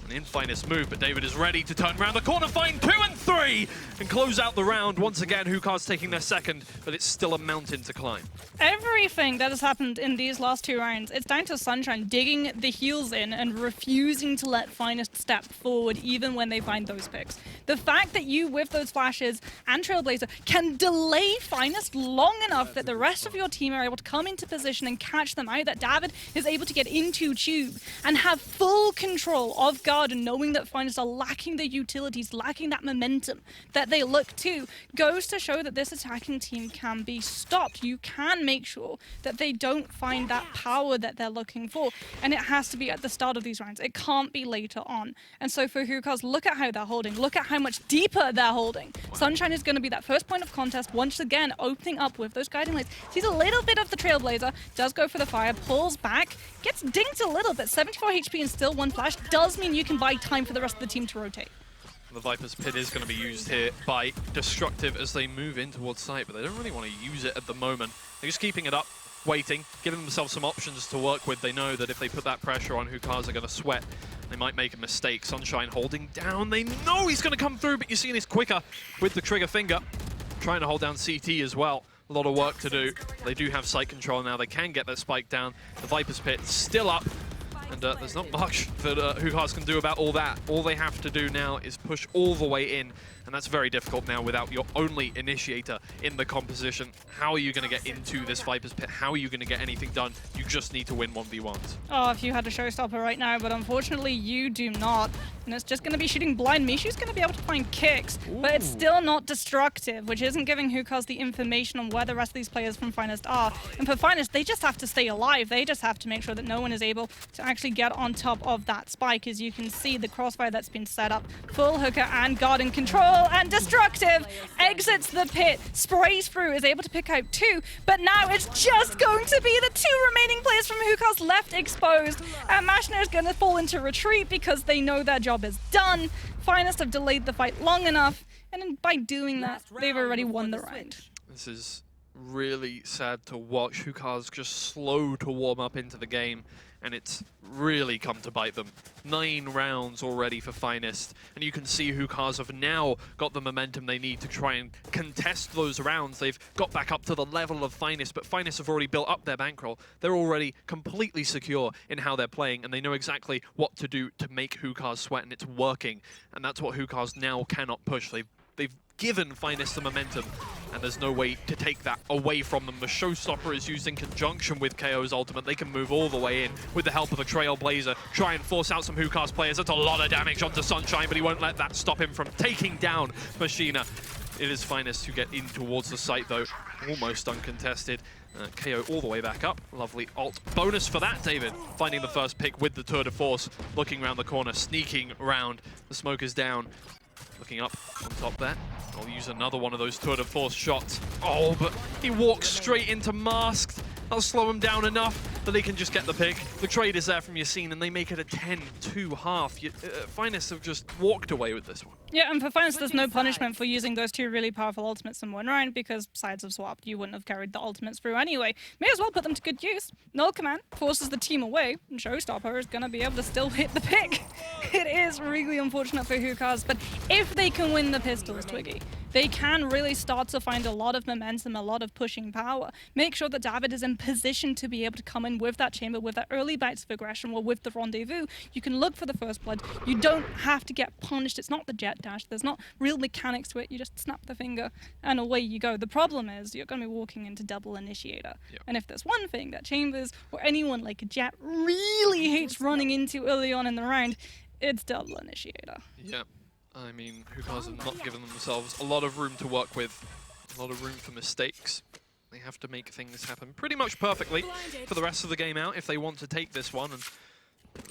An in Finest move, but David is ready to turn around the corner, find 2 and 3, and close out the round. Once again, Hookahs taking their second, but it's still a mountain to climb. Everything that has happened in these last 2 rounds, it's down to Sunshine digging the heels in and refusing to let Finest step forward even when they find those picks. The fact that you, with those flashes and Trailblazer, can delay Finest long enough that the rest of your team are able to come into position and catch them out, that David is able to get into Tube and have full control of guard, and knowing that Finest are lacking the utilities, lacking that momentum that they look to, goes to show that this attacking team can be stopped. You can make sure that they don't find that power that they're looking for, and it has to be at the start of these rounds. It can't be later on. And so for Hookahs, look at how they're holding. Look at how much deeper they're holding. Sunshine is going to be that first point of contest, once again opening up with those guiding lights. Sees a little bit of the Trailblazer, does go for the fire, pulls back, gets dinged a little bit. 74 HP and still 1 flash does mean you can buy time for the rest of the team to rotate. The Viper's Pit is going to be used here by Destructive as they move in towards site, but they don't really want to use it at the moment. They're just keeping it up, waiting, giving themselves some options to work with. They know that if they put that pressure on, Hookahs are going to sweat. They might make a mistake. Sunshine holding down. They know he's going to come through, but Yassine is quicker with the trigger finger. Trying to hold down CT as well. A lot of work to do. They do have site control now. They can get that spike down. The Viper's Pit still up. And there's not much that Hookahs can do about all that. All they have to do now is push all the way in, and that's very difficult now without your only initiator in the composition. How are you going to get into this Viper's Pit? How are you going to get anything done? You just need to win 1v1s. Oh, if you had a showstopper right now, but unfortunately you do not. And it's just going to be shooting blind. Mishu's going to be able to find kicks, but it's still not Destructive, which isn't giving Hookahs the information on where the rest of these players from Finest are. And for Finest, they just have to stay alive. They just have to make sure that no one is able to actually get on top of that spike. As you can see, the crossfire that's been set up, full Hookah and guard in control, and Destructive exits the pit, sprays through, is able to pick out 2, but now it's just going to be the 2 remaining players from Hookahs left exposed, and Mashner is going to fall into retreat because they know their job is done. Finest have delayed the fight long enough, and by doing that, they've already won the round. This is really sad to watch. Hookahs just slow to warm up into the game, and it's really come to bite them. 9 rounds already for Finest, and you can see Hookahs have now got the momentum they need to try and contest those rounds. They've got back up to the level of Finest, but Finest have already built up their bankroll. They're already completely secure in how they're playing, and they know exactly what to do to make Hookahs sweat, and it's working. And that's what Hookahs now cannot push. They've they've given Finest the momentum, and there's no way to take that away from them. The Showstopper is used in conjunction with KO's ultimate. They can move all the way in with the help of a Trailblazer, try and force out some Hookah's players. That's a lot of damage onto Sunshine, but he won't let that stop him from taking down Machina. It is Finest who get in towards the site, though, almost uncontested. KO all the way back up. Lovely ult bonus for that, David. Finding the first pick with the tour de force. Looking around the corner, sneaking around. The smoke is down. Looking up on top there. I'll use another one of those tour de force shots. Oh, but he walks straight into Masked. I'll slow him down enough that he can just get the pick. The trade is there from Yassine, and they make it a 10-2 half. Finest have just walked away with this one. Yeah, and for Finest, there's no punishment for using those two really powerful ultimates in one round because sides have swapped. You wouldn't have carried the ultimates through anyway. May as well put them to good use. Null Command forces the team away, and Showstopper is going to be able to still hit the pick. It is really unfortunate for Hookahs, but if they can win the pistols, Twiggy, they can really start to find a lot of momentum, a lot of pushing power. Make sure that David is in position to be able to come in with that chamber, with that early bites of aggression, or with the rendezvous. You can look for the first blood. You don't have to get punished. It's not the jet dash. There's not real mechanics to it. You just snap the finger and away you go. The problem is you're going to be walking into double initiator. Yep. And if there's one thing that Chambers or anyone like a Jet really hates running into early on in the round, it's double initiator. Yeah. I mean, Hookahs have not given themselves a lot of room to work with, a lot of room for mistakes. They have to make things happen pretty much perfectly for the rest of the game out if they want to take this one, and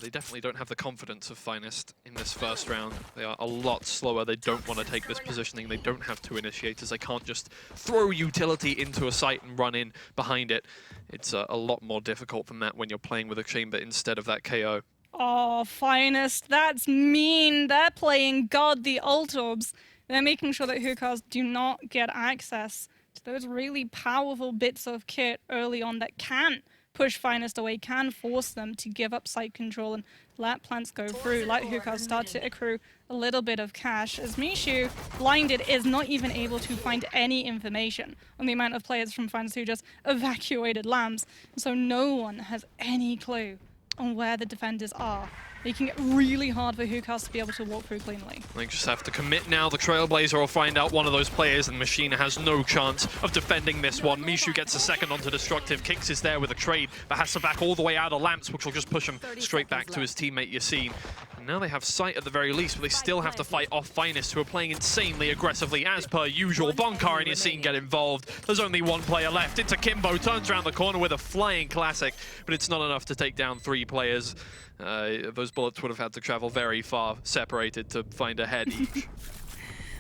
they definitely don't have the confidence of Finest in this first round. They are a lot slower. They don't want to take this positioning. They don't have two initiators. They can't just throw utility into a site and run in behind it. It's a lot more difficult than that when you're playing with a chamber instead of that KO. Oh, Finest, that's mean. They're playing God the Ult Orbs. They're making sure that Hookahs do not get access to those really powerful bits of kit early on that can push Finest away, can force them to give up site control and let plants go through. Let Hookahs start to accrue a little bit of cash, as Mishu, blinded, is not even able to find any information on the amount of players from Finest who just evacuated Lambs. So no one has any clue on where the defenders are, making it really hard for Hookahs to be able to walk through cleanly. They just have to commit now. The Trailblazer will find out one of those players, and Machina has no chance of defending this one. Mishu gets a second onto Destructive. Kicks is there with a trade, but has to back all the way out of Lamps, which will just push him straight back to his teammate Yassine. And now they have sight at the very least, but they still have to fight off Finest, who are playing insanely aggressively as per usual. Bonkar and Yassine get involved. There's only one player left. It's Akimbo, turns around the corner with a flying classic, but it's not enough to take down 3 players. Those bullets would have had to travel very far, separated to find a head each.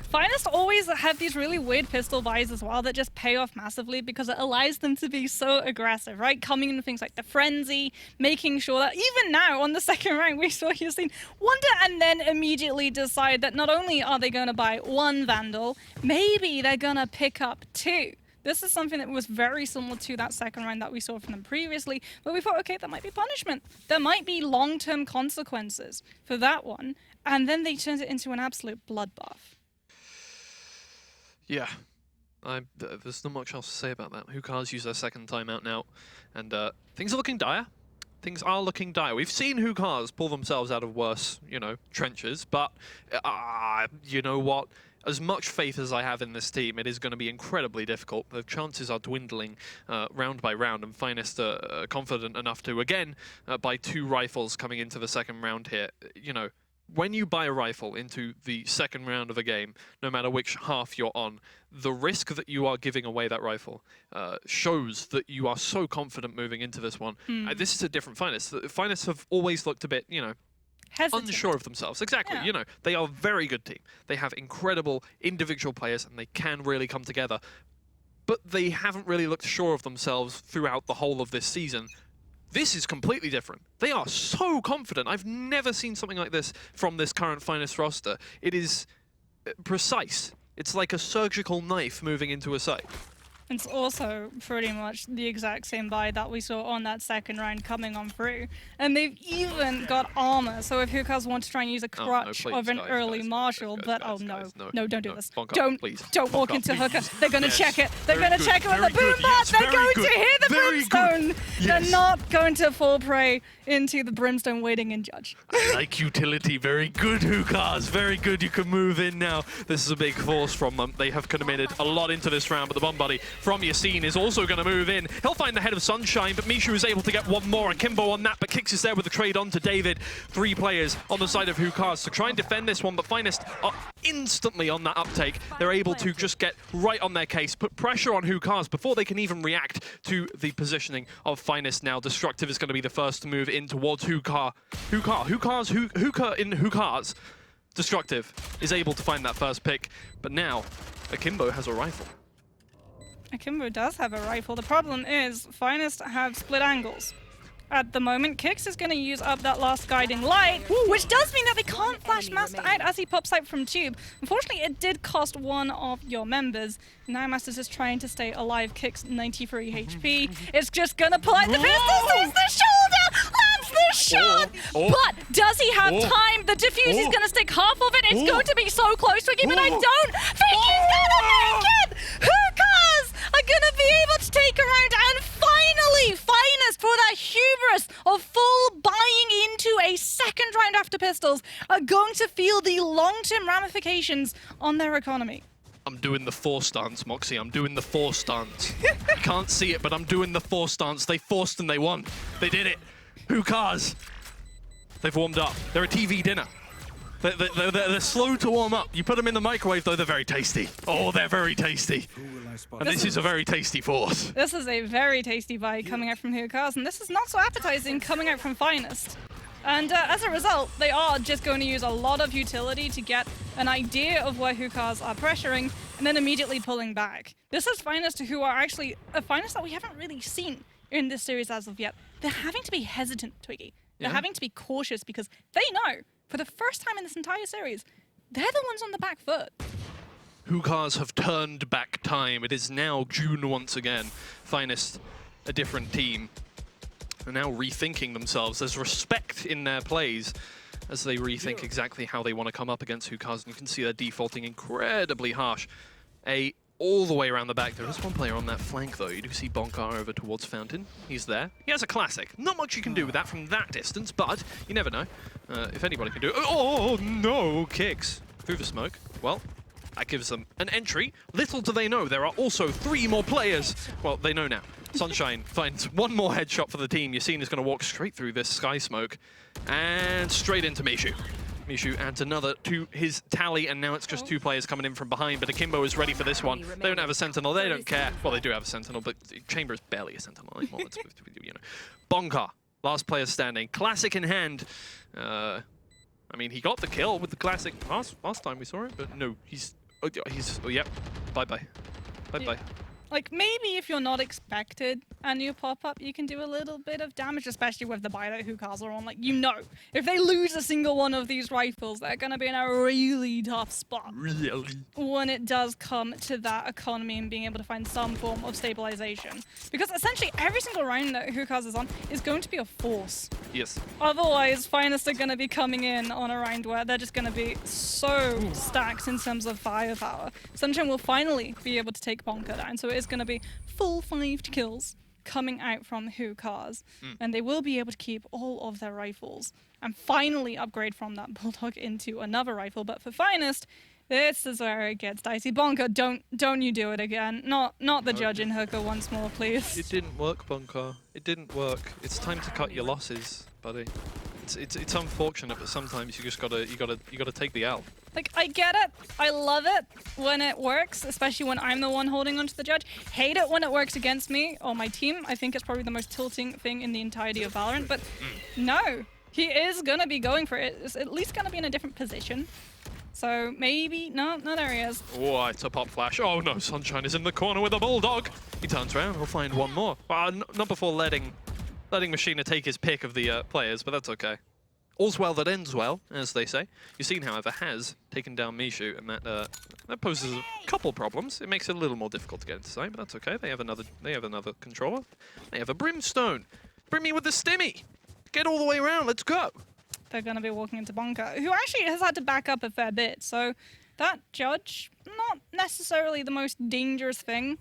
Finest always have these really weird pistol buys as well that just pay off massively because it allows them to be so aggressive, right? Coming in with things like the Frenzy, making sure that even now on the second round we saw Yassine wonder and then immediately decide that not only are they going to buy 1 Vandal, maybe they're going to pick up 2. This is something that was very similar to that second round that we saw from them previously, but we thought, okay, that might be punishment. There might be long-term consequences for that one, and then they turned it into an absolute bloodbath. Yeah, there's not much else to say about that. Hookahs use their second timeout now, and things are looking dire. Things are looking dire. We've seen Hookahs pull themselves out of worse, trenches, but you know what? As much faith as I have in this team, it is going to be incredibly difficult. The chances are dwindling round by round, and Finest are confident enough to, again, buy 2 rifles coming into the second round here. When you buy a rifle into the second round of a game, no matter which half you're on, the risk that you are giving away that rifle shows that you are so confident moving into this one. This is a different Finest. Finest have always looked a bit, Hesitant. unsure of themselves. Exactly. Yeah. They are a very good team. They have incredible individual players, and they can really come together. But they haven't really looked sure of themselves throughout the whole of this season. This is completely different. They are so confident. I've never seen something like this from this current Finest roster. It is precise. It's like a surgical knife moving into a site. It's also pretty much the exact same buy that we saw on that second round coming on through. And they've even got armor, so if Hookahs want to try and use a crutch of an early Marshal, but no, don't do this. Don't walk into Hookah. They're going to check it. They're going to check it with the boom bot. They're going to hit the brimstone. again. They're not going to fall prey into the Brimstone waiting in judge. I like utility. Very good, Hookahs. Very good. You can move in now. This is a big force from them. They have committed a lot into this round, but the bomb buddy from Yassine is also going to move in. He'll find the head of Sunshine, but Mishu is able to get one more. Akimbo on that, but Kix is there with the trade on to David. 3 players on the side of Hookahs to try and defend this one, but Finest are instantly on that uptake. They're able to just get right on their case, put pressure on Hookahs before they can even react to the positioning of Finest now. Destructive is going to be the first to move in towards Hookah in Hookahs. Destructive is able to find that first pick, but now Akimbo has a rifle. Akimbo does have a rifle. The problem is Finest have split angles. At the moment, Kix is going to use up that last guiding light, which does mean that they can't flash Master out as he pops out from Tube. Unfortunately, it did cost one of your members. Now Master's just trying to stay alive. Kix 93 HP. It's just going to pull out the pistols. There's the shoulder! Lands the shot! But does he have time? The defuse is going to stick half of it. It's going to be so close to him, and I don't think he's going to make it! Hookahs are going to be able to take a round, and finally, Finest, for that hubris of full buying into a second round after pistols, are going to feel the long-term ramifications on their economy. I'm doing the 4 stance, Moxie. I'm doing the 4 stance. You can't see it, but I'm doing the 4 stance. They forced and they won. They did it. Hookahs. They've warmed up. They're a TV dinner. They're slow to warm up. You put them in the microwave, though, they're very tasty. Oh, they're very tasty. And this is a very tasty force. This is a very tasty bite coming out from Hookahs, and this is not so appetizing coming out from Finest. And as a result, they are just going to use a lot of utility to get an idea of where Hookahs are pressuring, and then immediately pulling back. This is Finest, who are actually a Finest that we haven't really seen in this series as of yet. They're having to be hesitant, Twiggy. They're having to be cautious because they know, for the first time in this entire series, they're the ones on the back foot. Hookahs have turned back time. It is now June once again. Finest, a different team, are now rethinking themselves. There's respect in their plays as they rethink exactly how they want to come up against Hookahs. And you can see they're defaulting incredibly harsh. All the way around the back. There is one player on that flank, though. You do see Bonkar over towards Fountain. He's there. He has a classic. Not much you can do with that from that distance, but you never know if anybody can do it. Oh, no! Kicks through the smoke. Well, that gives them an entry. Little do they know, there are also 3 more players. Well, they know now. Sunshine finds one more headshot for the team. Yassine is going to walk straight through this sky smoke and straight into Mishu. Mishu adds another to his tally, and now it's just 2 players coming in from behind, but Akimbo is ready for this one. They don't have a Sentinel, they don't care. Well, they do have a Sentinel, but Chamber is barely a Sentinel anymore. Bonkar, last player standing. Classic in hand. I mean, he got the kill with the classic last time we saw it, but no, yep, bye-bye. Bye-bye. Like, maybe if you're not expected and you pop up, you can do a little bit of damage, especially with the buy that Hookahs are on. Like, you know, if they lose a single one of these rifles, they're going to be in a really tough spot. Really? When it does come to that economy and being able to find some form of stabilization. Because essentially, every single round that Hookahs is on is going to be a force. Yes. Otherwise, Finest are going to be coming in on a round where they're just going to be so stacked in terms of firepower. Sunshine will finally be able to take Bonker down, so it is going to be full 5 kills coming out from Hookahs, and they will be able to keep all of their rifles and finally upgrade from that Bulldog into another rifle. But for Finest, this is where it gets dicey. Bonker, don't you do it again. Not the judge in Hooker once more, please. It didn't work, Bonker. It didn't work. It's time to cut your losses, buddy. It's unfortunate, but sometimes you just gotta take the L. Like, I get it. I love it when it works, especially when I'm the one holding onto the judge. Hate it when it works against me or my team. I think it's probably the most tilting thing in the entirety of Valorant. But no, he is gonna be going for it. It's at least gonna be in a different position. So maybe, no, there he is. Oh, it's a pop flash. Oh no, Sunshine is in the corner with a Bulldog. He turns around, he'll find one more. Not before letting Machina take his pick of the players, but that's okay. All's well that ends well, as they say. Yassine, however, has taken down Mishu, and that poses a couple problems. It makes it a little more difficult to get into sight, but that's okay. They have another controller. They have a Brimstone. Brimmy with the stimmy. Get all the way around. Let's go. They're going to be walking into Bonker, who actually has had to back up a fair bit. So that judge, not necessarily the most dangerous thing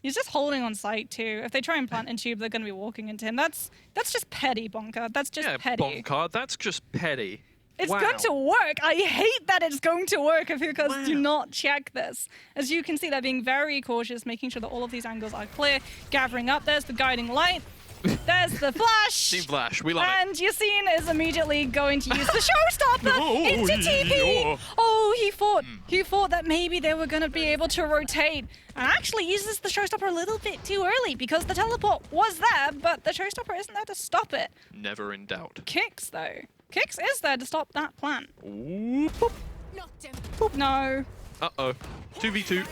He's just holding on site too. If they try and plant in tube, they're going to be walking into him. That's just petty, Bonka. That's just petty. Bonka, that's just petty. It's going to work. I hate that it's going to work if Hookahs do not check this. As you can see, they're being very cautious, making sure that all of these angles are clear, gathering up. There's the guiding light. There's the flash. Team Flash, we love it. And Yassine is immediately going to use the showstopper into TP. Oh, he thought that maybe they were going to be able to rotate. And actually uses the showstopper a little bit too early because the teleport was there, but the showstopper isn't there to stop it. Never in doubt. Kicks, though. Kicks is there to stop that plan. Ooh, boop. No. Uh-oh. 2v2.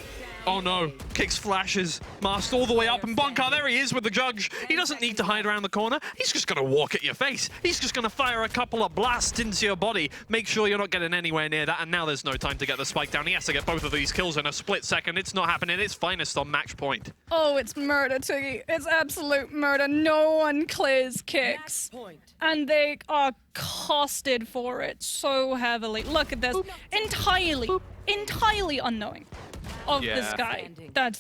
Oh no, Kicks flashes, masked all the way up, and Bonka, there he is with the judge. He doesn't need to hide around the corner. He's just going to walk at your face. He's just going to fire a couple of blasts into your body. Make sure you're not getting anywhere near that, and now there's no time to get the spike down. He has to get both of these kills in a split second. It's not happening. It's Finest on match point. Oh, it's murder, Tiggy. It's absolute murder. No one clears Kicks. And they are costed for it so heavily. Look at this. Entirely unknowing of this guy.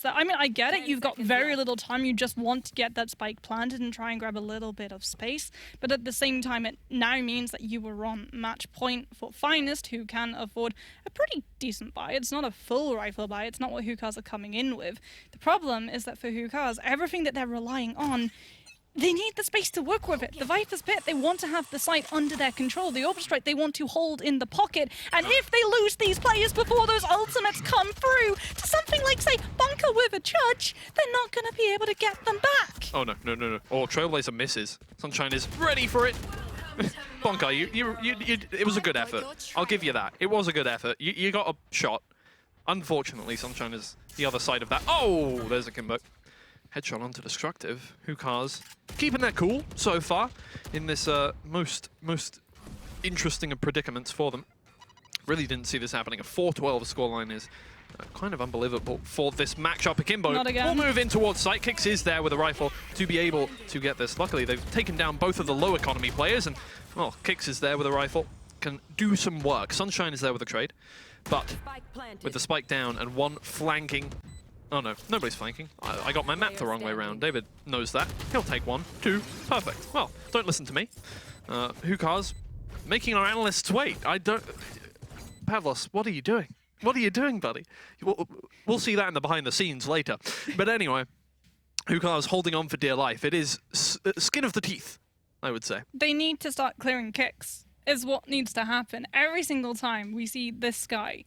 I mean, I get it. You've got very little time. You just want to get that spike planted and try and grab a little bit of space. But at the same time, it now means that you were on match point for Finest, who can afford a pretty decent buy. It's not a full rifle buy. It's not what Hookahs are coming in with. The problem is that for Hookahs, everything that they're relying on, they need the space to work with it. The Viper's Pit, they want to have the site under their control. The Orb Strike, they want to hold in the pocket. And if they lose these players before those ultimates come through to something like, say, Bunker with a Judge, they're not going to be able to get them back. Oh, no. Oh, Trailblazer misses. Sunshine is ready for it. Bonka, it was a good effort. I'll give you that. It was a good effort. You got a shot. Unfortunately, Sunshine is the other side of that. Oh, there's a Kimbo. Headshot onto Destructive. Hookahs keeping their cool so far in this most interesting of predicaments for them. Really didn't see this happening. A 4-12 scoreline is kind of unbelievable for this matchup. Akimbo will move in towards site. Kicks is there with a rifle to be able to get this. Luckily, they've taken down both of the low economy players, and well, Kicks is there with a rifle. Can do some work. Sunshine is there with a trade, but with the spike down and one flanking. Oh no, nobody's flanking. I got my map the wrong way around. David knows that. He'll take 1, 2, perfect. Well, don't listen to me. Hookahs making our analysts wait. I don't... Pavlos, what are you doing? What are you doing, buddy? We'll see that in the behind the scenes later. But anyway, Hookahs holding on for dear life. It is skin of the teeth, I would say. They need to start clearing Kicks, is what needs to happen. Every single time we see this guy,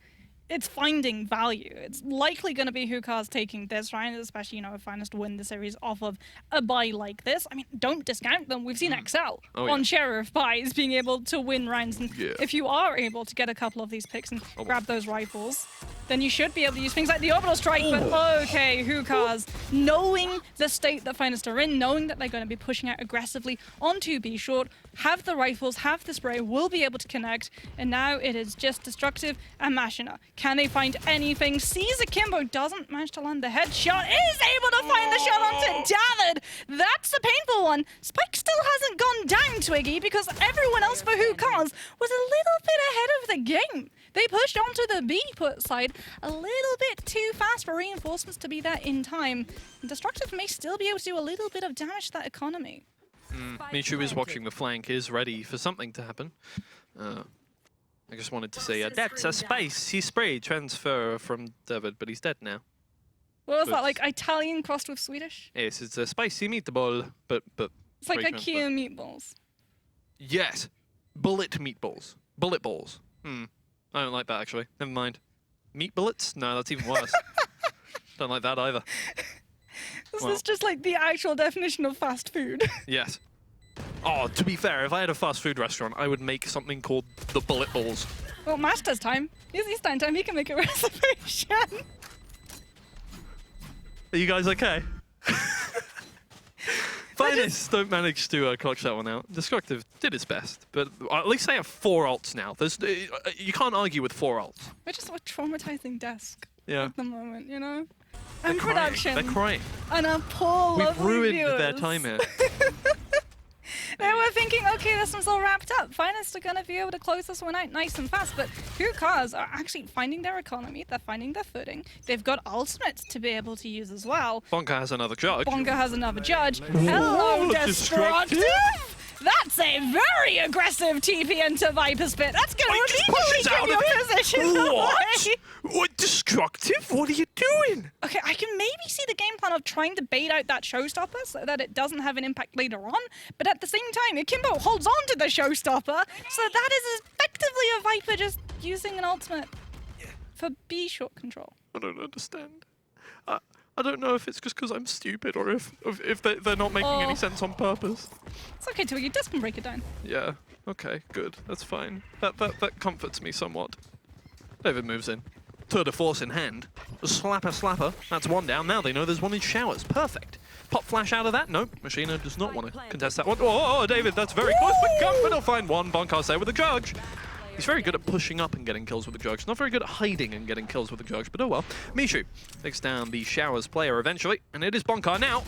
it's finding value. It's likely going to be Hookahs taking this round, especially, you know, if Finest win the series off of a buy like this. I mean, don't discount them. We've seen Excel on Sheriff buys being able to win rounds. And if you are able to get a couple of these picks and grab those rifles, then you should be able to use things like the Orbital Strike. But okay, Hookahs, knowing the state that Finest are in, knowing that they're going to be pushing out aggressively onto B short, have the rifles, have the spray, will be able to connect. And now it is just Destructive and Machina. Can they find anything? Sees Akimbo, doesn't manage to land the headshot, is able to find the shot onto David. That's a painful one. Spike still hasn't gone down, Twiggy, because everyone else for Hookahs was a little bit ahead of the game. They pushed onto the B put side a little bit too fast for reinforcements to be there in time. And Destructive may still be able to do a little bit of damage to that economy. Michu is watching the flank, is ready for something to happen. I just wanted to say, that's a space. He sprayed transfer from David, but he's dead now. What was that, like Italian crossed with Swedish? Yes, it's a spicy meatball, but it's like IKEA meatballs. Yes, bullet meatballs. Bullet balls. I don't like that, actually. Never mind. Meat bullets? No, that's even worse. Don't like that either. This is just like the actual definition of fast food. Yes. Oh, to be fair, if I had a fast food restaurant, I would make something called the bullet balls. Well, Master's time. He's time. He can make a reservation. Are you guys okay? Finest don't manage to clutch that one out. Destructive did its best, but at least they have 4 ults now. You can't argue with 4 ults. We're just a traumatizing desk at the moment, you know? And production. They're crying. And our poor We've ruined viewers. their time here. They were thinking, okay, this one's all wrapped up. Finest are going to be able to close this one out nice and fast, but Hookahs are actually finding their economy, they're finding their footing. They've got ultimates to be able to use as well. Bonka has another judge. Bonka has another judge. Hello, Destructive! That's a very aggressive TP into Viper's Pit. That's going to immediately give your position away. What? Destructive? What are you doing? Okay, I can maybe see the game plan of trying to bait out that showstopper so that it doesn't have an impact later on, but at the same time, Akimbo holds on to the showstopper, so that is effectively a Viper just using an ultimate for B short control. I don't understand. I don't know if it's just because I'm stupid or if they're not making any sense on purpose. It's okay, Twiggy. Just can break it down. Yeah. Okay. Good. That's fine. That comforts me somewhat. David moves in. Tour de force in hand. Slapper. That's one down. Now they know there's one in showers. Perfect. Pop flash out of that. Nope. Machina does not want to contest that one. Oh, David, that's very close. But he'll find one. Bonkar's there with a judge. He's very good at pushing up and getting kills with the Jugs. Not very good at hiding and getting kills with the Jugs, but oh well. Mishu takes down the Showers player eventually, and it is Bonkar now.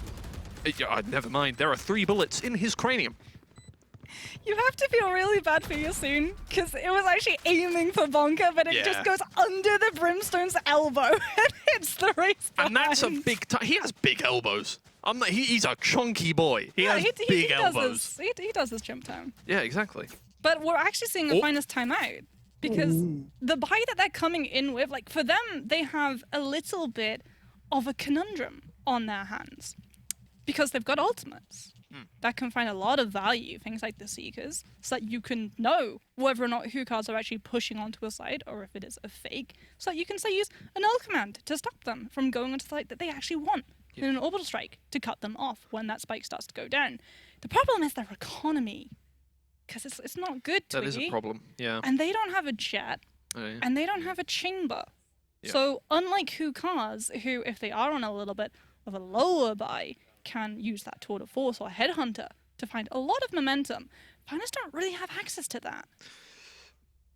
Never mind, there are 3 bullets in his cranium. You have to feel really bad for Yasun, because it was actually aiming for Bonka, but it just goes under the Brimstone's elbow and hits the race behind. And that's a big he has big elbows. He's a chunky boy. He has big elbows. He does his jump time. Yeah, exactly. But we're actually seeing the finest timeout because the buy that they're coming in with, like for them, they have a little bit of a conundrum on their hands because they've got ultimates that can find a lot of value, things like the Seekers, so that you can know whether or not Hookahs are actually pushing onto a side or if it is a fake, so that you can say use a null command to stop them from going onto the side that they actually want in an orbital strike to cut them off when that spike starts to go down. The problem is their economy. Because it's not good, Twiggy. That is a problem, yeah. And they don't have a jet, and they don't have a chamber. Yeah. So unlike Hookahs, who, if they are on a little bit of a lower buy, can use that Tour de Force or Headhunter to find a lot of momentum, Finest don't really have access to that.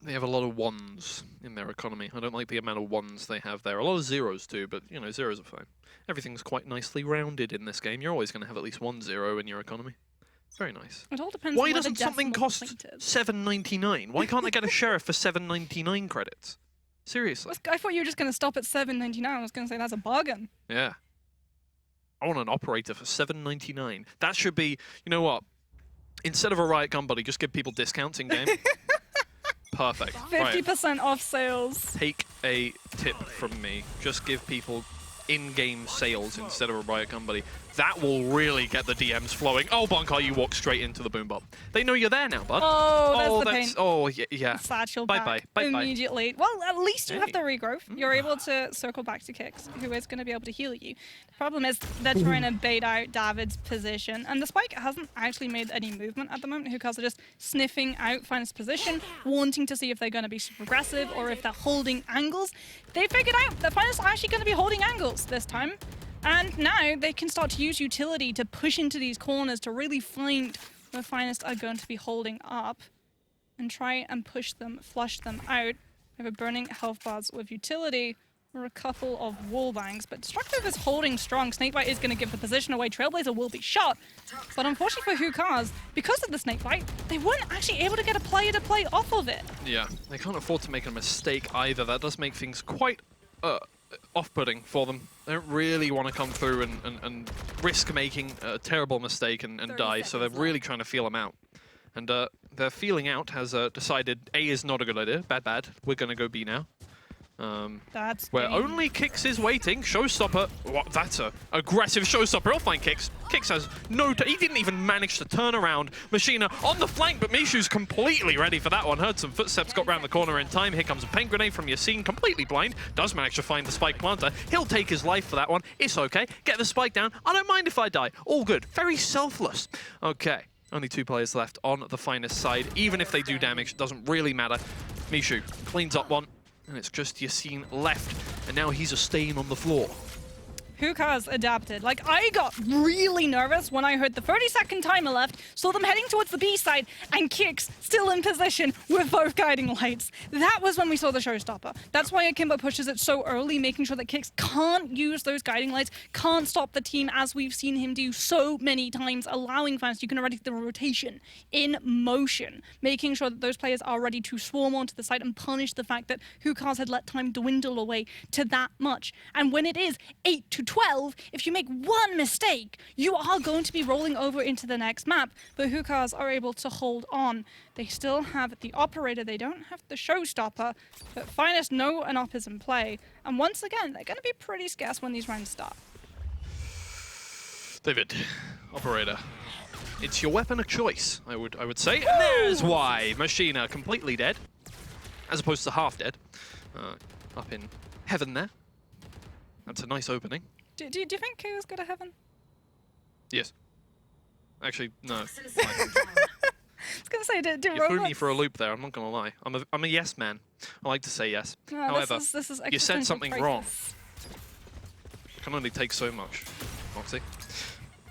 They have a lot of ones in their economy. I don't like the amount of ones they have there. A lot of zeros too, but, you know, zeros are fine. Everything's quite nicely rounded in this game. You're always going to have at least 1 0 in your economy. Very nice. It all depends Why on doesn't something cost $7.99? Why can't I get a sheriff for $7.99 credits? Seriously. I thought you were just going to stop at $7.99. I was going to say that's a bargain. Yeah. I want an operator for $7.99. That should be, you know what? Instead of a riot gun buddy, just give people discounts in game. Perfect. 50% off sales. Take a tip from me. Just give people in-game sales instead of a riot gun buddy. That will really get the DMs flowing. Oh, Bonkar, you walk straight into the boom bomb. They know you're there now, bud. Oh, that's the pain. Oh, yeah. Satchel Bye-bye. Immediately. Well, at least you have the regrowth. You're able to circle back to Kicks, who is going to be able to heal you. The problem is they're trying to bait out David's position, and the Spike hasn't actually made any movement at the moment. Hookahs are just sniffing out Finest's position, wanting to see if they're going to be super aggressive or if they're holding angles. They figured out that Finest are actually going to be holding angles this time. And now they can start to use utility to push into these corners to really find where Finest are going to be holding up and try and push them, flush them out. We have a burning health bars with utility or a couple of wallbangs, but Destructive is holding strong. Snakebite is going to give the position away. Trailblazer will be shot, but unfortunately for Hookahs, because of the Snakebite, they weren't actually able to get a player to play off of it. Yeah, they can't afford to make a mistake either. That does make things quite off-putting for them. They don't really want to come through and risk making a terrible mistake and die, so they're really trying to feel them out. And their feeling out has decided A is not a good idea. Bad. We're going to go B now. That's where only Kicks is waiting. Showstopper. What? That's a aggressive Showstopper. He'll find Kicks. Kicks has no... He didn't even manage to turn around. Machina on the flank, but Mishu's completely ready for that one. Heard some footsteps, got round the corner in time. Here comes a paint grenade from Yasin, completely blind. Does manage to find the spike planter. He'll take his life for that one. It's okay. Get the spike down. I don't mind if I die. All good. Very selfless. Okay. Only 2 players left on the Finest side. Even if they do damage, it doesn't really matter. Mishu cleans up one. And it's just Yasin left, and now he's a stain on the floor. Hookahs adapted. Like, I got really nervous when I heard the 30-second timer left, saw them heading towards the B side, and Kicks still in position with both guiding lights. That was when we saw the showstopper. That's why Akimbo pushes it so early, making sure that Kicks can't use those guiding lights, can't stop the team, as we've seen him do so many times, allowing fans, you can already see the rotation in motion, making sure that those players are ready to swarm onto the site and punish the fact that Hookahs had let time dwindle away to that much. And when it is 8 to 12, if you make one mistake, you are going to be rolling over into the next map. But Hookahs are able to hold on. They still have the operator, they don't have the showstopper, but Finest know an op is in play. And once again, they're going to be pretty scarce when these rounds start. David, operator. It's your weapon of choice, I would say. And there's why. Machina completely dead, as opposed to half dead. Up in heaven there. That's a nice opening. Do you think KO's go to heaven? Yes. Actually, no. I was going to say, do You threw me for a loop there, I'm not going to lie. I'm a yes man. I like to say yes. No, However, this is you said something wrong. crisis. Can only take so much, Moxie.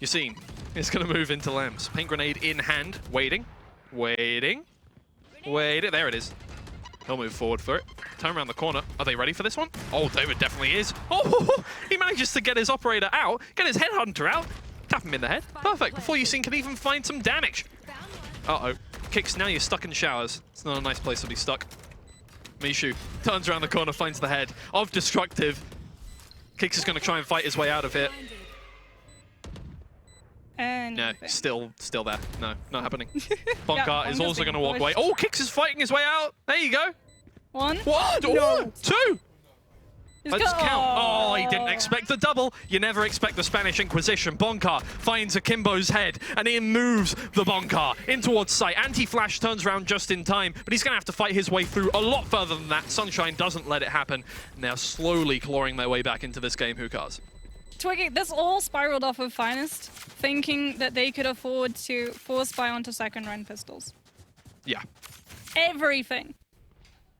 Yassine is going to move into Lambs. Paint grenade in hand, waiting. There it is. He'll move forward for it. Turn around the corner. Are they ready for this one? Oh, David definitely is. Oh, he manages to get his operator out, get his headhunter out, tap him in the head. Perfect. Before Yassine can even find some damage. Uh-oh. Kicks, now you're stuck in showers. It's not a nice place to be stuck. Mishu turns around the corner, finds the head of Destructive. Kicks is going to try and fight his way out of it. No, still there. No, not happening. Bonkart is also going to walk away. Oh, Kicks is fighting his way out. There you go. One. No. Two. Let's count. Oh, he didn't expect the double. You never expect the Spanish Inquisition. Bonkart finds Akimbo's head, and he moves the Bonkart in towards sight. Anti-Flash turns around just in time, but he's going to have to fight his way through a lot further than that. Sunshine doesn't let it happen. Now slowly clawing their way back into this game, Hookahs. Twiggy, this all spiraled off of Finest, thinking that they could afford to force buy onto second round pistols. Yeah. Everything.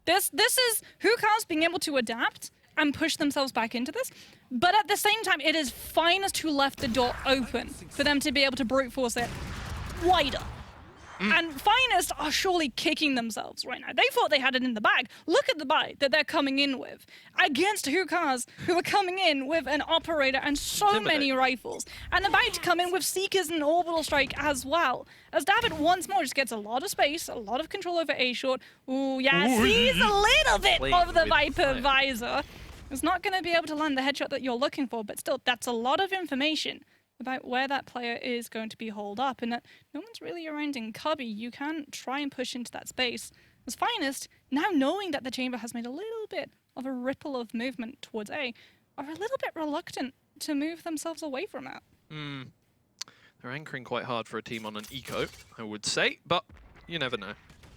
This is Hookahs being able to adapt and push themselves back into this, but at the same time, it is Finest who left the door open for them to be able to brute force it wider. And Finest are surely kicking themselves right now. They thought they had it in the bag. Look at the buy that they're coming in with against Hookahs, who are coming in with an operator and so many rifles, and about to come in with Seekers and Orbital Strike as well. As David once more just gets a lot of space, a lot of control over A short. Ooh, yeah, sees a little bit of the Viper visor. It's not going to be able to land the headshot that you're looking for, but still, that's a lot of information about where that player is going to be holed up, and that no one's really around in Cubby. You can try and push into that space. As Finest, now knowing that the chamber has made a little bit of a ripple of movement towards A, are a little bit reluctant to move themselves away from that. They're anchoring quite hard for a team on an eco, I would say, but you never know.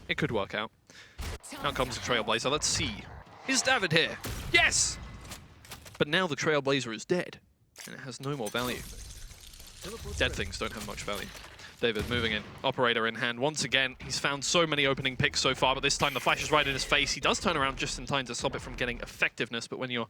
It could work out. Out comes the Trailblazer. Let's see. Is David here? Yes! But now the Trailblazer is dead, and it has no more value. Dead things don't have much value. David moving in, operator in hand. Once again, he's found so many opening picks so far, but this time the flash is right in his face. He does turn around just in time to stop it from getting effectiveness, but when you're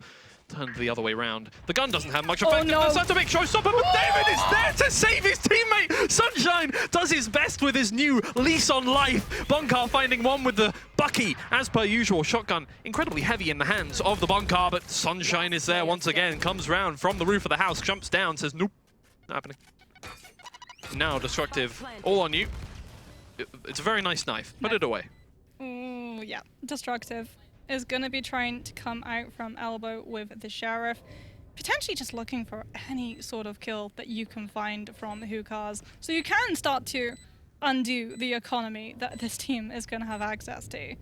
turned the other way around, the gun doesn't have much effectiveness. That's a big showstopper, but David is there to save his teammate. Sunshine does his best with his new lease on life. Bonkar finding one with the Bucky, as per usual. Shotgun incredibly heavy in the hands of the Bonkar, but Sunshine is there once again, comes round from the roof of the house, jumps down, says nope. Not happening. Now Destructive, all on you. It's a very nice knife. Put it away. Ooh, yeah. Destructive is going to be trying to come out from elbow with the Sheriff, potentially just looking for any sort of kill that you can find from the Hookahs, so you can start to undo the economy that this team is going to have access to.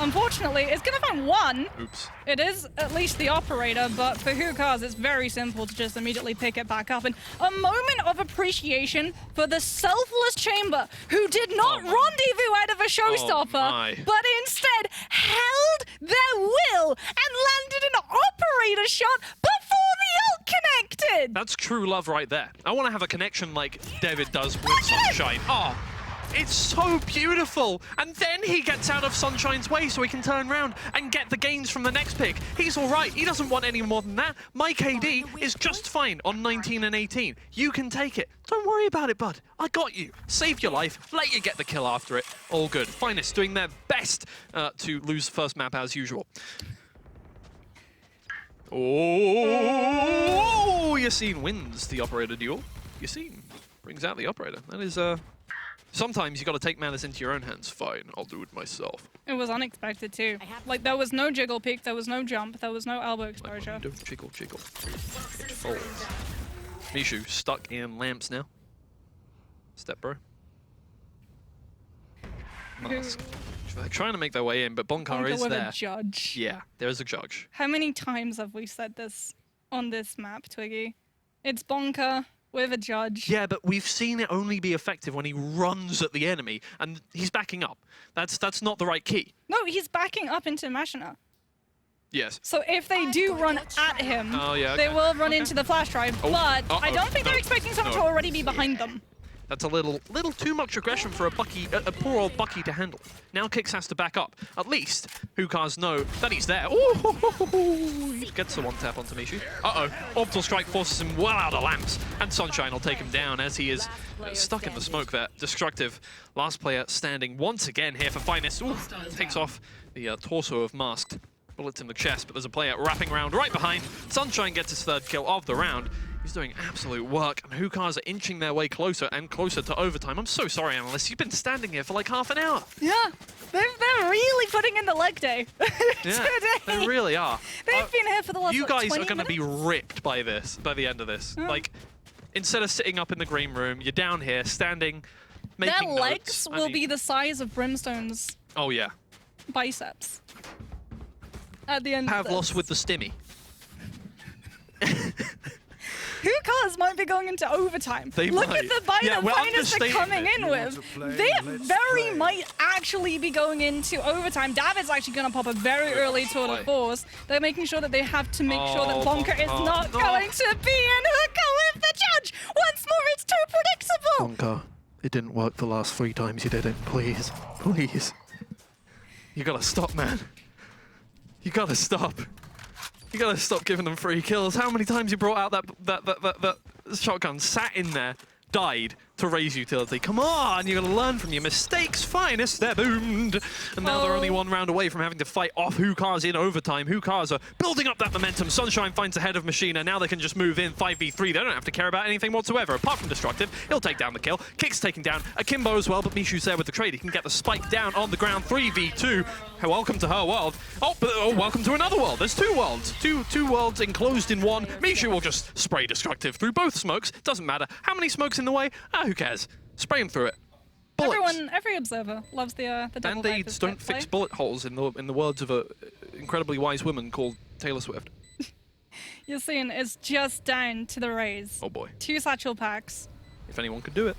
Unfortunately, it's going to find one. Oops. It is at least the operator, but for Hookahs, it's very simple to just immediately pick it back up. And a moment of appreciation for the selfless chamber, who did not rendezvous out of a showstopper, but instead held their will and landed an operator shot before the ult connected. That's true love right there. I want to have a connection like David does with Sunshine. Oh. It's so beautiful. And then he gets out of Sunshine's way so he can turn around and get the gains from the next pick. He's all right. He doesn't want any more than that. My KD is just fine on 19 and 18. You can take it. Don't worry about it, bud. I got you. Saved your life. Let you get the kill after it. All good. Finest doing their best to lose the first map as usual. Oh, Yassine wins the operator duel. Yassine brings out the operator. That is, sometimes you got to take matters into your own hands. Fine, I'll do it myself. It was unexpected too. Like, there was no jiggle peek, there was no jump, there was no elbow exposure. Don't jiggle, jiggle. It folds. Mishu stuck in lamps now. Step bro. Mask. They're trying to make their way in, but Bonkar is with there. A judge. Yeah, there is a judge. How many times have we said this on this map, Twiggy? It's Bonker with a judge. Yeah, but we've seen it only be effective when he runs at the enemy, and he's backing up. That's not the right key. No, he's backing up into Machina. Yes. So if they do run at him, they will run into the flash drive, but I don't think they're expecting someone to already be behind them. That's a little too much aggression for a poor old Bucky to handle. Now Kix has to back up. At least Hookahs know that he's there. Ooh, he gets the one tap onto Mishu. Orbital Strike forces him well out of lamps, and Sunshine will take him down as he is stuck in the smoke there. Destructive. Last player standing once again here for Finest. Ooh, takes off the torso of Masked. Bullets in the chest, but there's a player wrapping around right behind. Sunshine gets his third kill of the round. He's doing absolute work, and Hookahs are inching their way closer and closer to overtime. I'm so sorry, analysts. You've been standing here for like half an hour. Yeah, they're really putting in the leg day Yeah, today. they really are. They've been here for the last, You guys 20 are going to be minutes? ripped by this, by the end of this. Like, instead of sitting up in the green room, you're down here, standing, making Their legs notes. will be the size of Brimstone's Oh, yeah. biceps. At the end Have of this. lost with the stimmy. Hookahs might be going into overtime. They Look might. at the buy Yeah, that we're Finest are understating coming it. in with. They very might actually be going into overtime. David's actually going to pop a very early tour de force. They're making sure that they have to make sure that Bonker is not going to be in. Hookah with the judge. Once more, it's too predictable. Bonker, it didn't work the last 3 times you did it. Please. Please. You gotta stop, man. You gotta stop. You gotta stop giving them free kills. How many times you brought out that shotgun, sat in there, died to raise utility? Come on, you gotta learn from your mistakes. Finest, they're boomed. And now they're only 1 round away from having to fight off Hookahs in overtime. Hookahs are building up that momentum. Sunshine finds ahead of Machina. Now they can just move in 5v3. They don't have to care about anything whatsoever, apart from Destructive. He'll take down the kill. Kicks taking down Akimbo as well, but Mishu's there with the trade. He can get the spike down on the ground. 3v2. Welcome to her world. Welcome to another world. There's 2 worlds. Two worlds enclosed in one. Mishu will just spray Destructive through both smokes. Doesn't matter how many smokes in the way. Who cares? Spray him through it. Bullets. Every observer loves the double Band-aids don't fix bullet holes, in the words of a incredibly wise woman called Taylor Swift. Yassine is just down to the raise. Oh boy. 2 satchel packs. If anyone could do it.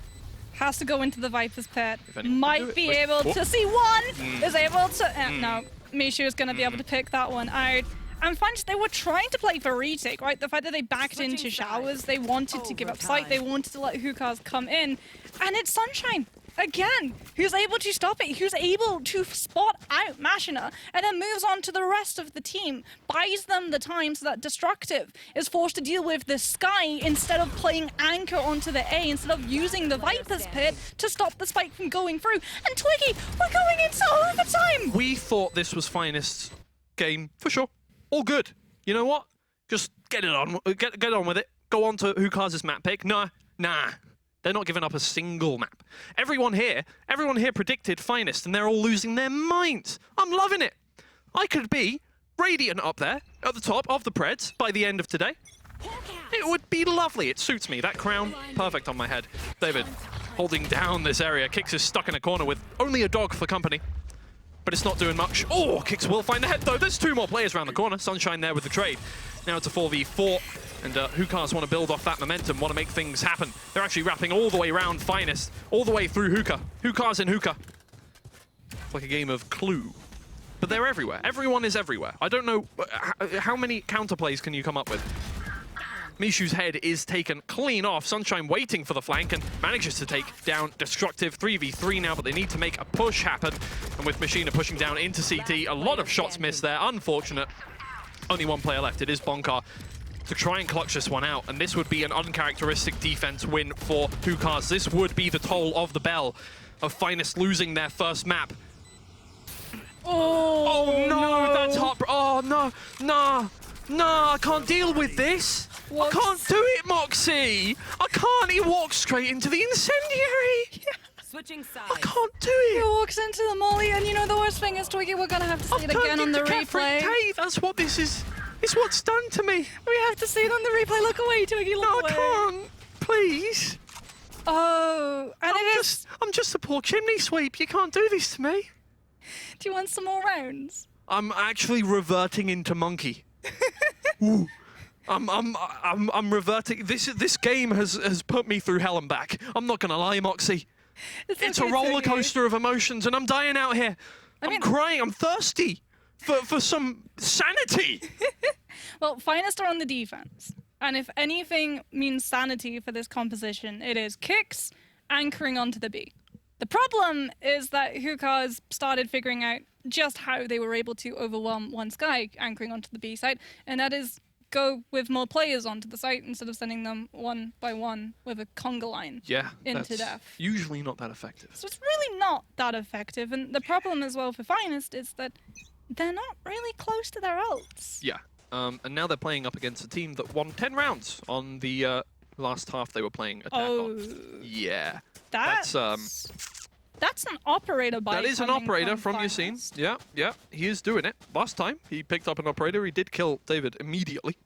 Has to go into the Viper's pit. If anyone can do Might it. be Wait, able what? to see one. Is able to. No, Mishu is going to be able to pick that one out. And Finest, they were trying to play for retake, right? The fact that they backed into showers, they wanted to give up sight, they wanted to let Hookahs come in. And it's Sunshine, again, who's able to stop it, who's able to spot out Machina, and then moves on to the rest of the team, buys them the time so that Destructive is forced to deal with the Sky instead of playing Anchor onto the A, instead of using the Viper's Pit to stop the spike from going through. And Twiggy, we're going into overtime! We thought this was Finest's game, for sure. All good. You know what? Just get it on. Get on with it. Go on to Hookahs' map pick. Nah. They're not giving up a single map. Everyone here predicted Finest, and they're all losing their minds. I'm loving it. I could be Radiant up there at the top of the Preds by the end of today. It would be lovely. It suits me. That crown, perfect on my head. David holding down this area. Kix is stuck in a corner with only a dog for company. But it's not doing much. Oh, Kix will find the head, though. There's 2 more players around the corner. Sunshine there with the trade. Now it's a 4v4, and Hookahs want to build off that momentum, want to make things happen. They're actually wrapping all the way around Finest, all the way through Hookah. Hookahs in Hookah. It's like a game of Clue. But they're everywhere. Everyone is everywhere. I don't know, how many counterplays can you come up with? Mishu's head is taken clean off. Sunshine waiting for the flank and manages to take down Destructive. 3v3 now, but they need to make a push happen. And with Machina pushing down into CT, a lot of shots missed there. Unfortunate. Only one player left. It is Bonkar to try and clutch this one out. And this would be an uncharacteristic defense win for Hookahs. This would be the toll of the bell of Finest losing their first map. Oh no, that's hot. Oh no, nah, I can't deal with this. I can't do it, Moxie. I can't. He walks straight into the incendiary. Switching sides. I can't do He it. walks into the molly, and you know the worst thing is, Twiggy, we're gonna have to see it again on the replay. That's what this is. It's what's done to me. We have to see it on the replay. Look away, Twiggy, look No, away. I can't. Please. Oh, and I'm just a poor chimney sweep. You can't do this to me. Do you want some more rounds? I'm actually reverting into monkey. Ooh. I'm reverting. This game has put me through hell and back. I'm not gonna lie, Moxie. It's a roller coaster of emotions, and I'm dying out here. I'm crying. I'm thirsty for some sanity. Well, Finest are on the defense, and if anything means sanity for this composition, it is kicks anchoring onto the B. The problem is that Hookahs started figuring out just how they were able to overwhelm One Sky anchoring onto the B side, and that is go with more players onto the site instead of sending them one by one with a conga line into death. Usually not that effective. So it's really not that effective, and the problem as well for Finest is that they're not really close to their ults. Yeah, and now they're playing up against a team that won 10 rounds on the last half they were playing attack on. Yeah. That's an operator by That is an operator from Yasin. Yeah, he is doing it. Last time he picked up an operator, he did kill David immediately.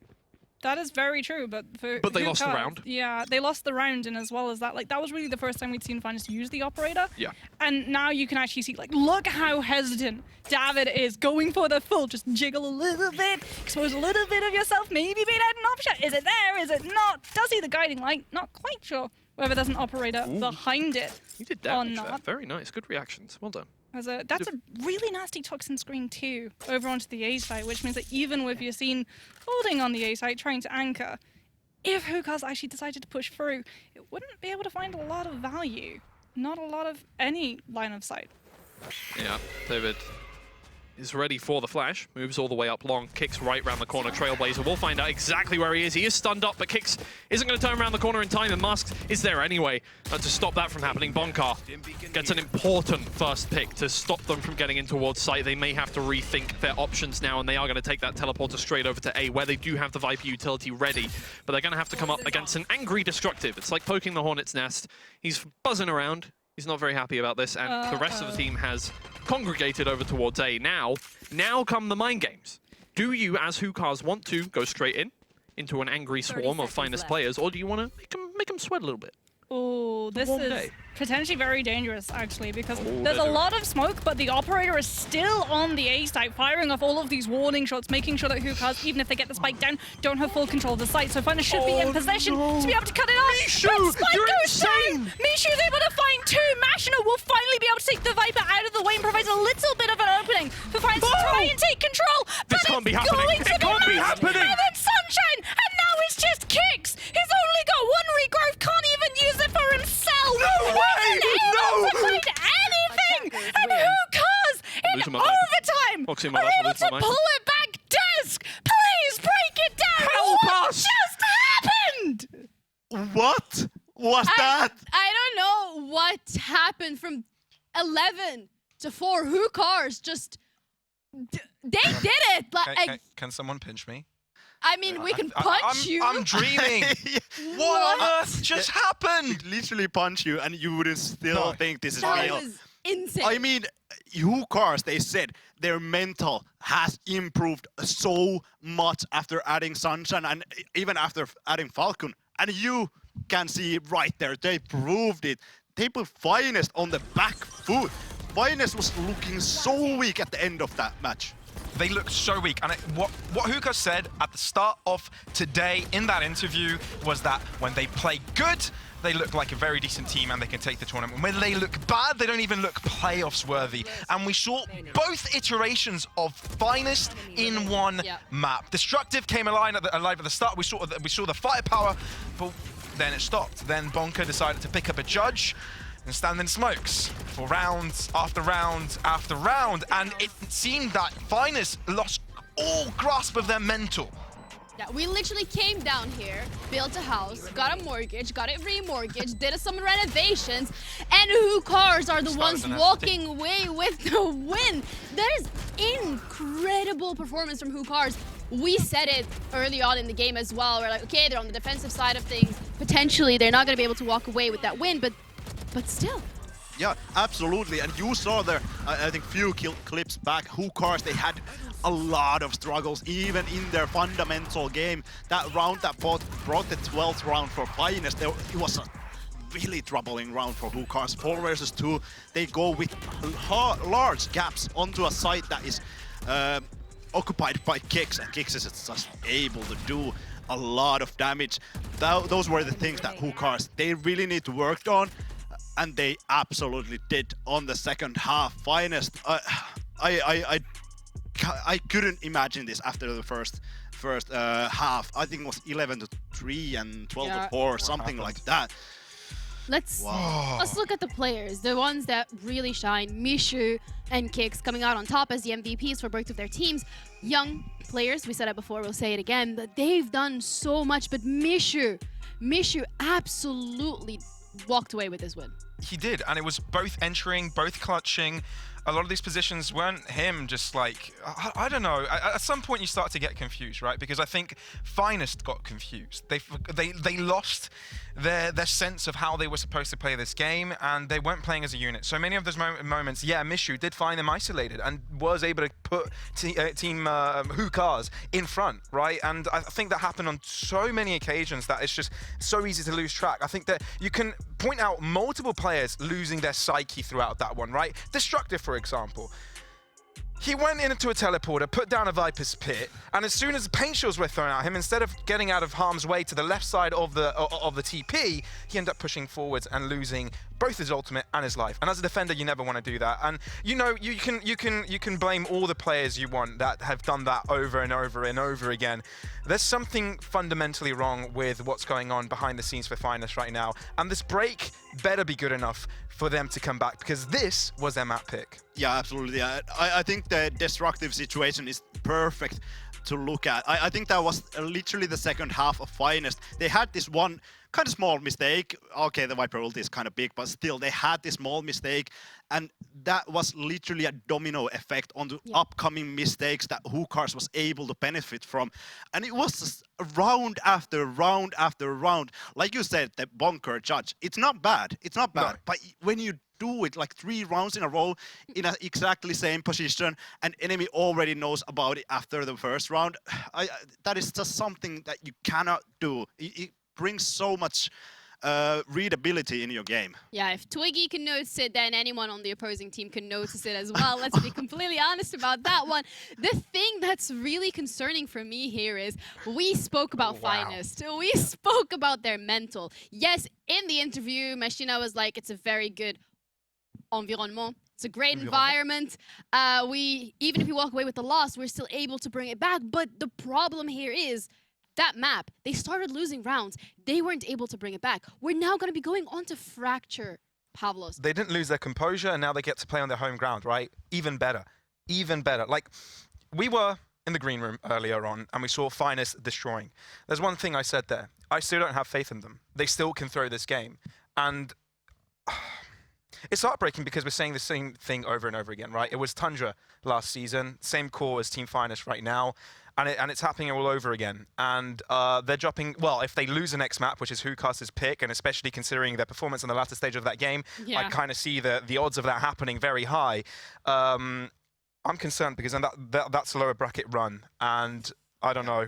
That is very true, but they lost the round. Yeah, they lost the round, and as well as that, like, that was really the first time we'd seen Finest use the operator. Yeah. And now you can actually see, like, look how hesitant David is, going for the full, just jiggle a little bit, expose a little bit of yourself, maybe bait out an option. Is it there? Is it not? Does he the guiding light? Not quite sure whether there's an operator behind it. He did damage there. Very nice. Good reactions. Well done. That's a really nasty toxin screen too, over onto the A site, which means that even with Yasin holding on the A site, trying to anchor, if Hookahs actually decided to push through, it wouldn't be able to find a lot of value. Not a lot of any line of sight. Yeah, David is ready for the flash, moves all the way up long, kicks right round the corner. Trailblazer will find out exactly where he is. He is stunned up, but Kicks isn't going to turn around the corner in time, and Masks is there anyway to stop that from happening. Bonkar gets an important first pick to stop them from getting in towards site. They may have to rethink their options now, and they are going to take that teleporter straight over to A, where they do have the Viper utility ready, but they're going to have to come up against an angry Destructive. It's like poking the hornet's nest. He's buzzing around. He's not very happy about this, and the rest of the team has congregated over towards A. Now come the mind games. Do you, as Hookahs, want to go straight into an angry swarm of Finest players, or do you want to make them sweat a little bit? Oh, this is potentially very dangerous, actually, because there's a lot of smoke, but the operator is still on the A site, firing off all of these warning shots, making sure that Hookahs, even if they get the spike down, don't have full control of the site. So Finest should be in possession to be able to cut it off. Mishu, you're insane! Mishu's able to find two. Machina will finally be able to take the Viper out of the way and provides a little bit of an opening for Finest to try and take control. This can't be happening. It can't be happening. And then Sunshine, and now it's just Kicks. He's only got one regrowth, can't even use it for himself. No way! To find anything, and Hookahs in overtime are able to pull it back. Desk, please break it down. Help us! Just happened? What was that? I don't know what happened from 11 to 4. Hookahs just they did it. Like, Can someone pinch me? I mean, we can punch you. I'm dreaming. What on earth just happened? Literally punch you, and you wouldn't still think this is that real. was insane. I mean, Hookahs, they said their mental has improved so much after adding Sunshine and even after adding Falcon. And you can see right there, they proved it. They put Finest on the back foot. Finest was looking so weak at the end of that match. They looked so weak, and what Hookah said at the start of today in that interview was that when they play good, they look like a very decent team and they can take the tournament. When they look bad, they don't even look playoffs worthy. And we saw both iterations of Finest in one map. Destructive came alive at the start. We saw the firepower, but then it stopped. Then Bonka decided to pick up a judge and stand in smokes for round after round after round. And it seemed that Finest lost all grasp of their mental. Yeah, we literally came down here, built a house, got a mortgage, got it remortgaged, did some renovations, and who cars are the ones walking away with the win? There's incredible performance from Who Cars. We said it early on in the game as well. We're like, okay, they're on the defensive side of things. Potentially, they're not going to be able to walk away with that win, but still. Yeah, absolutely. And you saw there, I think, few clips back, Who Cars, they had a lot of struggles, even in their fundamental game. That round that brought the 12th round for Finest, it was a really troubling round for Who Cars. 4 versus 2, they go with large gaps onto a site that is occupied by Kicks, and Kicks is just able to do a lot of damage. Those were the things that Who Cars, they really need to work on. And they absolutely did on the second half. Finest, I couldn't imagine this after the first half. I think it was 11-3 and 12-4, something like that. Let's look at the players, the ones that really shine. Mishu and Kicks coming out on top as the MVPs for both of their teams. Young players, we said it before, we'll say it again, but they've done so much. But Mishu absolutely walked away with this win. He did, and it was both entering, both clutching. A lot of these positions weren't him, just like, I don't know. At some point you start to get confused, right? Because I think Finest got confused. They lost their sense of how they were supposed to play this game, and they weren't playing as a unit. So many of those moments, yeah, Mishu did find them isolated and was able to put team Who Cars in front, right? And I think that happened on so many occasions that it's just so easy to lose track. I think that you can point out multiple players losing their psyche throughout that one, right? Destructive, for example. He went into a teleporter, put down a Viper's Pit, and as soon as paint shells were thrown at him, instead of getting out of harm's way to the left side of the TP, he ended up pushing forwards and losing both his ultimate and his life. And as a defender, you never want to do that. And you know, you can blame all the players you want that have done that over and over and over again. There's something fundamentally wrong with what's going on behind the scenes for Finest right now, and this break better be good enough for them to come back, because this was their map pick. Yeah, absolutely. I think the destructive situation is perfect to look at. I think that was literally the second half of Finest. They had this one kind of small mistake. Okay, the Viper ult is kind of big, but still they had this small mistake, and that was literally a domino effect on the upcoming mistakes that Who Cars was able to benefit from. And it was just round after round after round. Like you said, the bunker judge, it's not bad. It's not bad. No. But when you do it like 3 rounds in a row in an exactly same position, and enemy already knows about it after the first round, that is just something that you cannot do. It brings so much readability in your game. Yeah, if Twiggy can notice it, then anyone on the opposing team can notice it as well. Let's be completely honest about that one. The thing that's really concerning for me here is we spoke about Finest. We spoke about their mental. Yes, in the interview, Machina was like, it's a very good environment. It's a great environment. Even if we walk away with the loss, we're still able to bring it back. But the problem here is that map, they started losing rounds. They weren't able to bring it back. We're now going to be going on to Fracture, Pavlos. They didn't lose their composure, and now they get to play on their home ground, right? Even better. Even better. Like, we were in the green room earlier on, and we saw Finest destroying. There's one thing I said there. I still don't have faith in them. They still can throw this game. And it's heartbreaking because we're saying the same thing over and over again, right? It was Tundra last season, same core as Team Finest right now, and it's happening all over again. And they're dropping, well, if they lose the next map, which is Who Cars' pick, and especially considering their performance in the latter stage of that game, I kind of see the odds of that happening very high. I'm concerned because then that's a lower bracket run, and I don't know.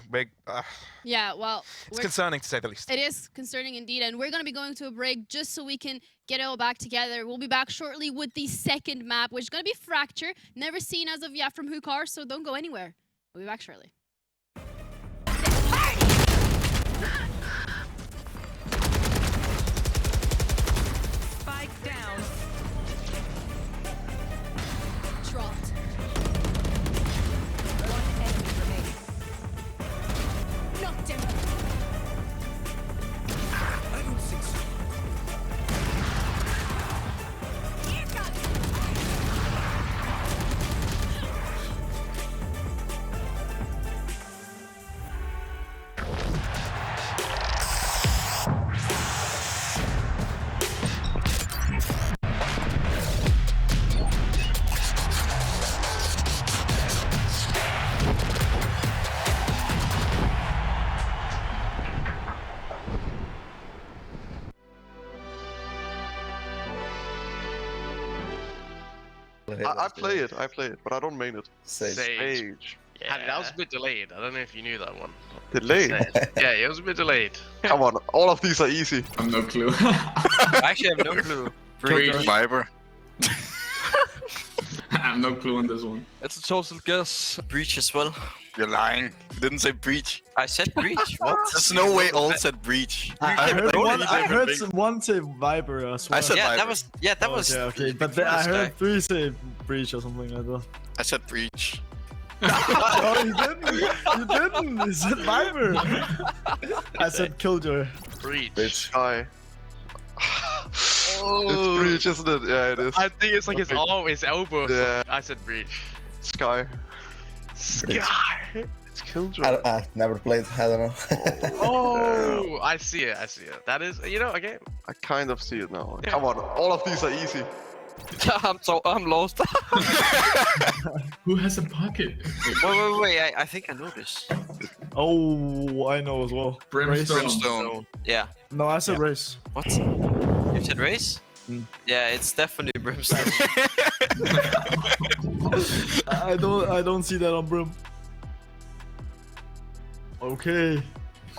Yeah, well, it's concerning to say the least. It is concerning indeed, and we're going to be going to a break just so we can get it all back together. We'll be back shortly with the second map, which is going to be Fracture. Never seen as of yet from Who Cars, so don't go anywhere. We'll be back shortly. down. Dropped. One enemy remaining. Knocked down. I don't think so. I play it, but I don't main it. Sage. Yeah, that was a bit delayed. I don't know if you knew that one. Delayed? Yeah, it was a bit delayed. Come on, all of these are easy. I have no clue. I actually have no clue. Breach. Viper. I have no clue on this one. It's a total guess. Breach as well. You're lying. You didn't say breach. I said breach. What? There's no way all said breach. I heard someone say Viper as well. I said Viper. That was. Okay, but I heard 3 say Breach or something like that. I said breach. No, you didn't. You didn't. You said Viper. I said Killjoy. Breach. Sky. Oh. It's Breach, isn't it? Yeah, it is. I think it's like his Okay. arm, his elbow. Yeah. I said breach. Sky. Sky. It's Killjoy. I never played, I don't know. Oh, I see it. That is, okay. I kind of see it now. Yeah. Come on, all of these are easy. I'm lost. Who has a pocket? Wait. I think I know this. Oh, I know as well. Brimstone. Yeah. No, I said Race. What? You said race? Yeah, it's definitely Brimstone. I don't see that on Brim. Okay.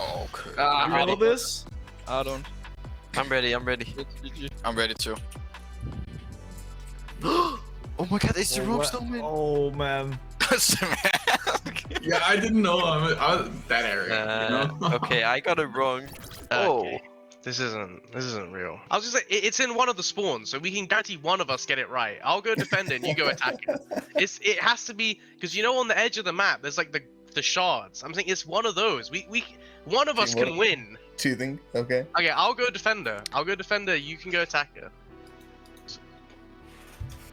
Okay. You know this? I don't. I'm ready. I'm ready too. Oh my god, it's the Roguestone, man. Oh man. Yeah, I didn't know I was that area. You know? Okay, I got it wrong. Oh. Okay. This isn't real. I was just like, it's in one of the spawns, so we can guarantee one of us get it right. I'll go defender and you go attacker. It has to be, because on the edge of the map, there's like the shards. I'm thinking it's one of those. One of us can win. Cheating, okay. Okay, I'll go defender. You can go attacker.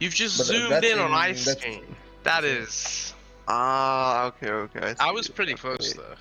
You've just But zoomed in on Ice that's- King. That is. Ah, okay. I was pretty close though.